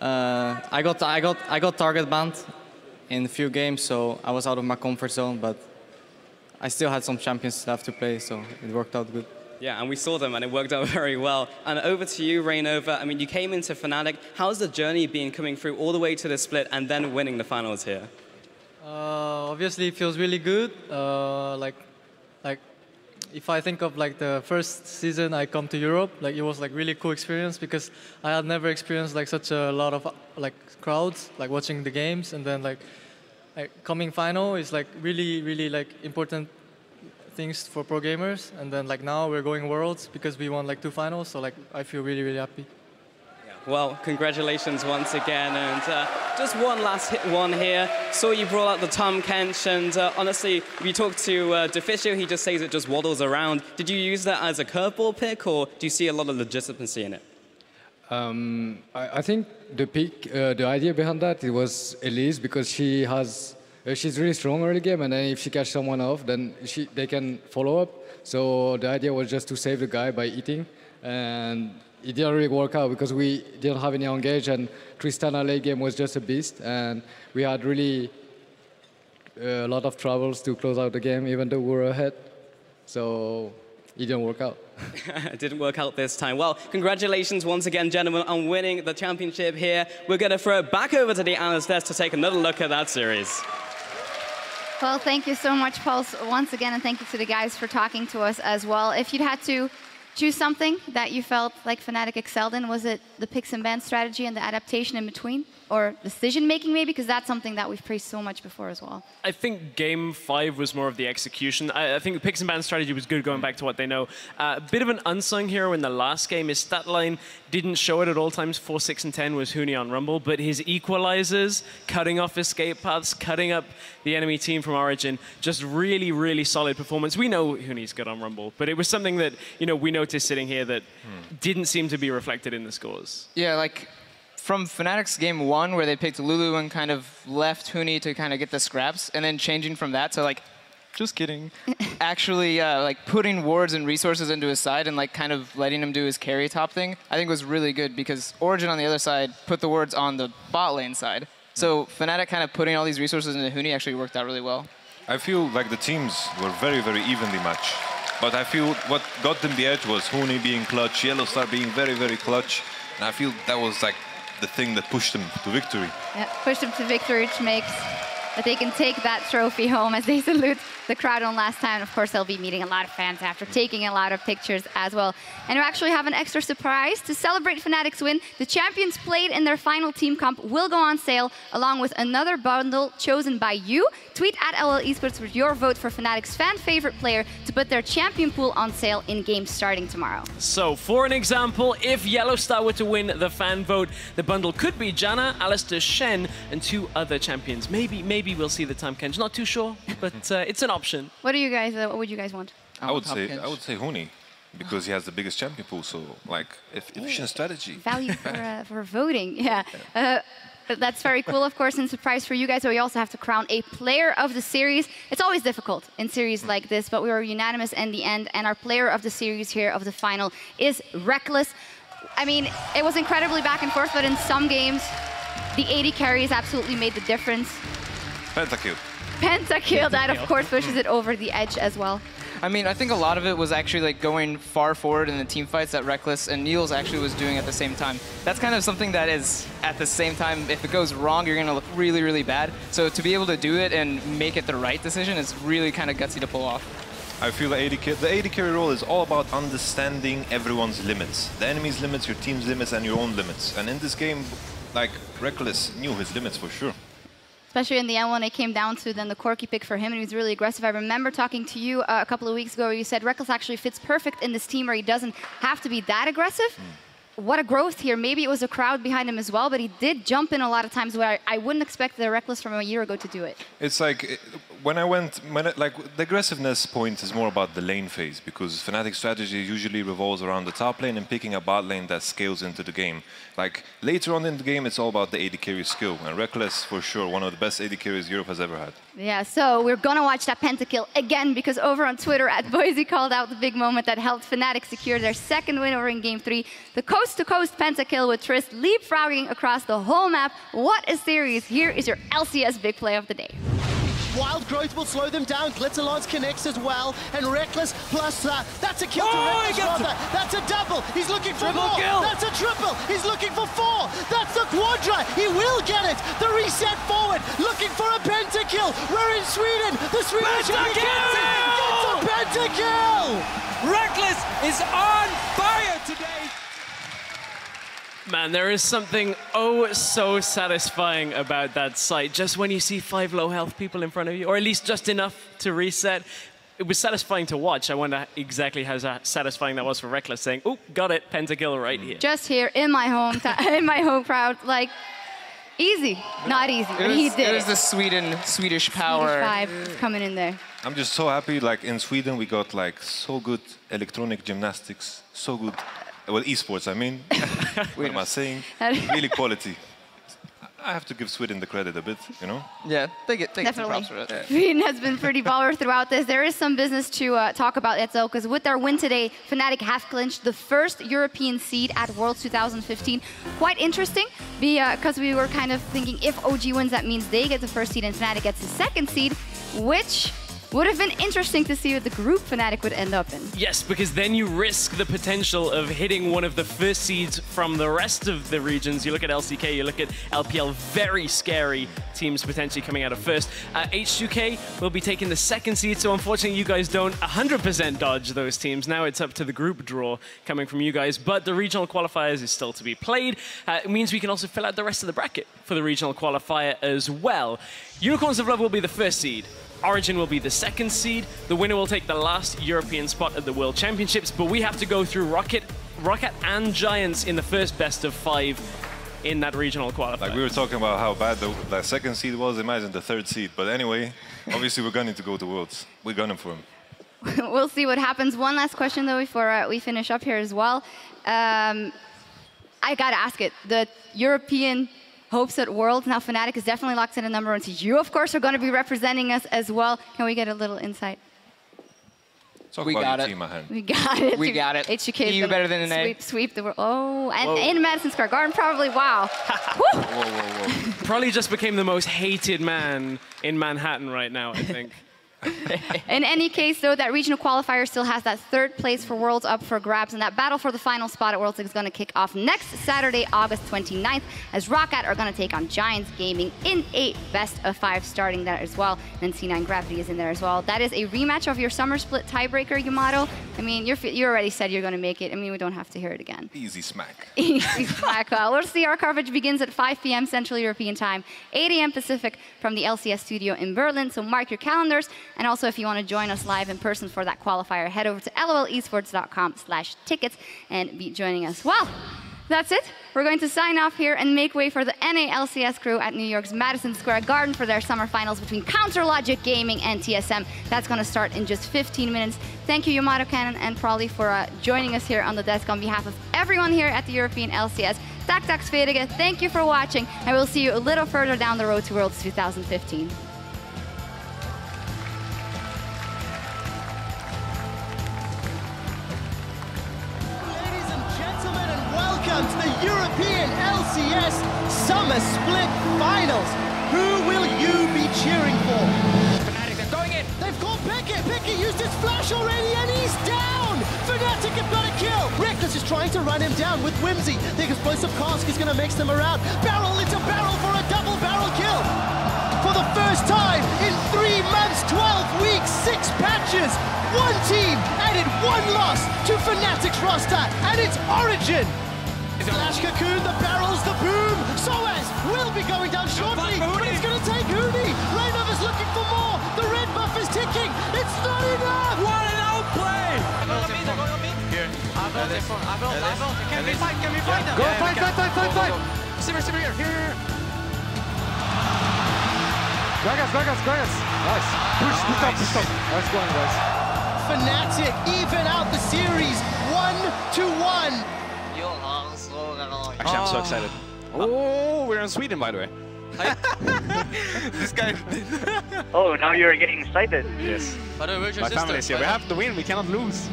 I got target banned in a few games, so I was out of my comfort zone, but I still had some champions left to play, so it worked out good. Yeah, and we saw them, and it worked out very well. And over to you, Rainova. I mean, you came into Fnatic. How's the journey been coming through all the way to the split and then winning the finals here? Obviously, it feels really good. Like, if I think of like the first season I come to Europe, like it was like really cool experience because I had never experienced like such a lot of like crowds, like watching the games, and then like coming final is like really like important things for pro gamers, and then like now we're going worlds because we won like 2 finals, so like I feel really happy. Well, congratulations once again, and just one last one here. Saw you brought out the Tom Kench, and honestly, if you talk to Deficio, he just says it just waddles around. Did you use that as a curveball pick, or do you see a lot of legitimacy in it? I think the pick, the idea behind that, it was Elise because she has. She's really strong early game, and then if she catch someone off, then they can follow up. So the idea was just to save the guy by eating, and it didn't really work out because we didn't have any engage, and Tristana late game was just a beast, and we had really a lot of troubles to close out the game, even though we were ahead. So it didn't work out. It didn't work out this time. Well, congratulations once again, gentlemen, on winning the championship here. We're going to throw it back over to the analyst desk to take another look at that series. Well, thank you so much, Pulse, once again, and thank you to the guys for talking to us as well. If you'd had to choose something that you felt like Fnatic excelled in, was it the picks and ban strategy and the adaptation in between? Or decision-making, maybe? Because that's something that we've praised so much before as well. I think Game 5 was more of the execution. I think the picks and ban strategy was good going back to what they know. A bit of an unsung hero in the last game. His stat line didn't show it at all times. 4, 6, and 10 was Huni on Rumble. But his equalizers, cutting off escape paths, cutting up the enemy team from Origen, just really, really solid performance. We know Huni's good on Rumble, but it was something that we noticed sitting here that didn't seem to be reflected in the scores. Yeah, like from Fnatic's game 1, where they picked Lulu and kind of left Huni to kind of get the scraps, and then changing from that to like, just kidding, actually like putting wards and resources into his side and like kind of letting him do his carry top thing, I think was really good because Origen on the other side put the wards on the bot lane side. So Fnatic kind of putting all these resources into Huni actually worked out really well. I feel like the teams were very, very evenly matched. But I feel what got them the edge was Huni being clutch, Yellowstar being very, very clutch. And I feel that was like the thing that pushed them to victory. Yeah, pushed them to victory, which makes that they can take that trophy home as they salute the crowd on last time. Of course, they'll be meeting a lot of fans after, taking a lot of pictures as well. And we actually have an extra surprise. To celebrate Fnatic's win, the champions played in their final team comp will go on sale, along with another bundle chosen by you. Tweet at LL Esports with your vote for Fnatic's fan favorite player to put their champion pool on sale in games starting tomorrow. So, for an example, if Yellowstar were to win the fan vote, the bundle could be Janna, Alistair, Shen, and 2 other champions. Maybe we'll see the Tahm Kench. Not too sure, but it's an option. What do you guys? What would you guys want? I would say Huni, because he has the biggest champion pool. So like efficient strategy. Value for voting, yeah. That's very cool, of course, and surprise for you guys. So we also have to crown a player of the series. It's always difficult in series like this, but we were unanimous in the end, and our player of the series here of the final is Reckless. I mean, it was incredibly back and forth, but in some games, the AD carries absolutely made the difference. Pentakill. Pentakill, that of course pushes it over the edge as well. I mean, I think a lot of it was actually like going far forward in the team fights that Reckless and Niels actually was doing at the same time. That's kind of something that is, at the same time, if it goes wrong, you're going to look really, really bad. So to be able to do it and make it the right decision is really kind of gutsy to pull off. I feel the AD carry role is all about understanding everyone's limits. The enemy's limits, your team's limits, and your own limits. And in this game, like, Reckless knew his limits for sure. Especially in the end when it came down to then the Corki pick for him, and he was really aggressive. I remember talking to you a couple of weeks ago where you said Reckless actually fits perfect in this team where he doesn't have to be that aggressive. what a growth here. Maybe it was a crowd behind him as well, but he did jump in a lot of times where I wouldn't expect the Reckless from a year ago to do it. It's like like the aggressiveness point is more about the lane phase, because Fnatic strategy usually revolves around the top lane and picking a bot lane that scales into the game. Like later on in the game, it's all about the AD carry skill, and Reckless for sure one of the best AD carries Europe has ever had. Yeah, so we're gonna watch that pentakill again, because over on Twitter @Boise called out the big moment that helped Fnatic secure their second win over in Game 3. The coast-to-coast pentakill with Trist leapfrogging across the whole map. What a series! Here is your LCS big play of the day. Wild growth will slow them down. Glitzerlance connects as well. And Reckless plus that's a kill to Reckless. That's a double. He's looking for more. Kill. That's a triple. He's looking for 4. That's the quadra. He will get it. The reset forward. Looking for a pentakill. We're in Sweden. The Swedish gets a pentakill. Reckless is on fire today. Man, there is something oh so satisfying about that sight. Just when you see 5 low health people in front of you, or at least just enough to reset. It was satisfying to watch. I wonder exactly how satisfying that was for Reckless, saying, "Oh, got it, pentakill right here." Just here in my home crowd, like easy, not easy. He did. It was the Swedish power. Swedish vibe coming in there. I'm just so happy. Like in Sweden, we got like so good electronic gymnastics, so good. Well, esports, I mean. What am I saying? Really quality. I have to give Sweden the credit a bit, you know? Yeah, they get some Definitely. props for it. Yeah. Sweden has been pretty baller throughout this. There is some business to talk about it, though, because with their win today, Fnatic have clinched the first European seed at Worlds 2015. Quite interesting, because we were kind of thinking if OG wins, that means they get the first seed and Fnatic gets the second seed, which would have been interesting to see what the group Fnatic would end up in. Yes, because then you risk the potential of hitting one of the first seeds from the rest of the regions. You look at LCK, you look at LPL, very scary teams potentially coming out of first. H2K will be taking the second seed, so unfortunately you guys don't 100% dodge those teams. Now it's up to the group draw coming from you guys, but the regional qualifiers is still to be played. It means we can also fill out the rest of the bracket for the regional qualifier as well. Unicorns of Love will be the first seed. Origen will be the second seed. The winner will take the last European spot at the World Championships, but we have to go through Rocket and Giants in the first best of 5 in that regional qualifier. Like we were talking about how bad the second seed was, imagine the third seed. But anyway, obviously we're gunning to go to Worlds. We're gunning for him. We'll see what happens. One last question, though, before we finish up here as well. I gotta ask it. The European hopes at Worlds. Now Fnatic is definitely locked in at number 1. So you, of course, are going to be representing us as well. Can we get a little insight? We got it. We got it. We got it. H2K Even better than an A. Sweep the world. Oh, and in Madison Square Garden, probably. Wow. Whoa. Probably just became the most hated man in Manhattan right now, I think. In any case, though, that regional qualifier still has that third place for Worlds up for grabs, and that battle for the final spot at Worlds is going to kick off next Saturday, August 29th, as Roccat are going to take on Giants Gaming in a best of 5 starting there as well. And then C9 Gravity is in there as well. That is a rematch of your summer split tiebreaker, Yamato. I mean, you already said you're going to make it. I mean, we don't have to hear it again. Easy smack. Easy smack. We'll see. Our coverage begins at 5 p.m. Central European Time, 8 a.m. Pacific from the LCS studio in Berlin. So mark your calendars. And also, if you want to join us live in person for that qualifier, head over to lolesports.com/tickets and be joining us. Well, that's it. We're going to sign off here and make way for the NA LCS crew at New York's Madison Square Garden for their summer finals between Counterlogic Gaming and TSM. That's going to start in just 15 minutes. Thank you, Yamato Cannon and Prolly, for joining us here on the desk on behalf of everyone here at the European LCS. Tack Sverige, thank you for watching, and we'll see you a little further down the road to Worlds 2015. Welcome to the European LCS Summer Split Finals. Who will you be cheering for? Fnatic, they're going in. They've called Pickett. Pickett used his flash already and he's down. Fnatic have got a kill. Reckless is trying to run him down with Whimsy. The explosive cask is going to mix them around. Barrel into barrel for a double barrel kill. For the first time in 3 months, 12 weeks, 6 patches. One team added 1 loss to Fnatic's roster, and it's Origen. Flash Cocoon, the barrels, the boom. Soaz will be going down shortly, but it's going to take Huni. Rainov is looking for more. The red buff is ticking. It's not enough. What an outplay! They're going on me. Here. I built. Can we fight? Can we fight them? Go, fight. Simmer, here. Gragas. Nice. Push up. Nice going, guys. Fnatic even out the series 1-1. Actually, I'm so excited. Oh, we're in Sweden, by the way. This guy. Oh, now you're getting excited. Yes. My family is here. We have to win. We cannot lose.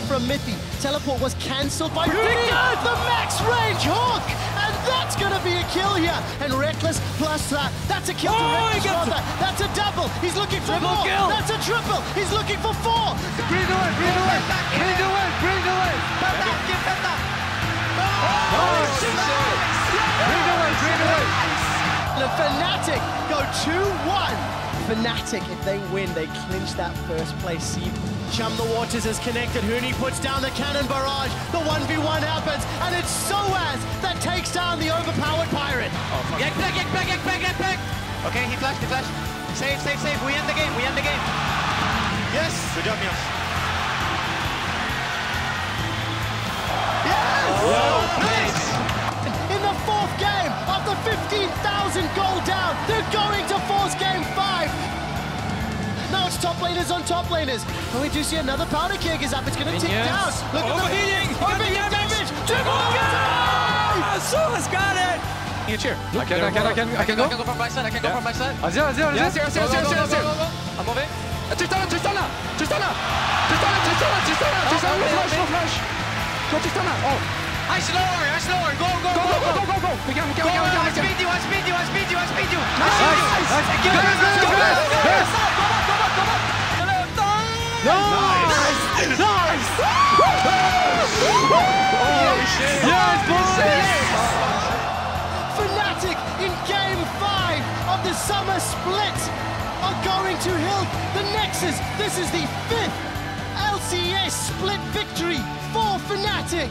From Mithy, teleport was cancelled by Victor, the max range hook, and that's gonna be a kill here. And Reckless plus that, that's a kill to Reckless rather. That's a double. He's looking for more. That's a triple. He's looking for 4. Bring the win. The Fnatic go 2-1. Fnatic, if they win, they clinch that first place seed. Chum the Waters is connected. Huni puts down the cannon barrage. The 1v1 happens, and it's Soaz that takes down the overpowered Pirate. Get back. Okay, he flashed. Save. We end the game. Yes. Good job, Niels. Yes! Nice! In the 4th game, after 15,000 gold down, they're going to force game 5. Now it's top laners on top laners. And we do see another powder keg is up. It's going to tick down. Look at the overheating damage. Soaz got it. You cheer. I can go. I can go from my side. Azir. I'm moving. Tristana. Flash. Go Tristana. Oh. I slower. Go. We can. I speed you. Nice. Yes, boys. Fnatic in game 5 of the summer split are going to Hill. The Nexus, this is the 5th LCS split victory for Fnatic.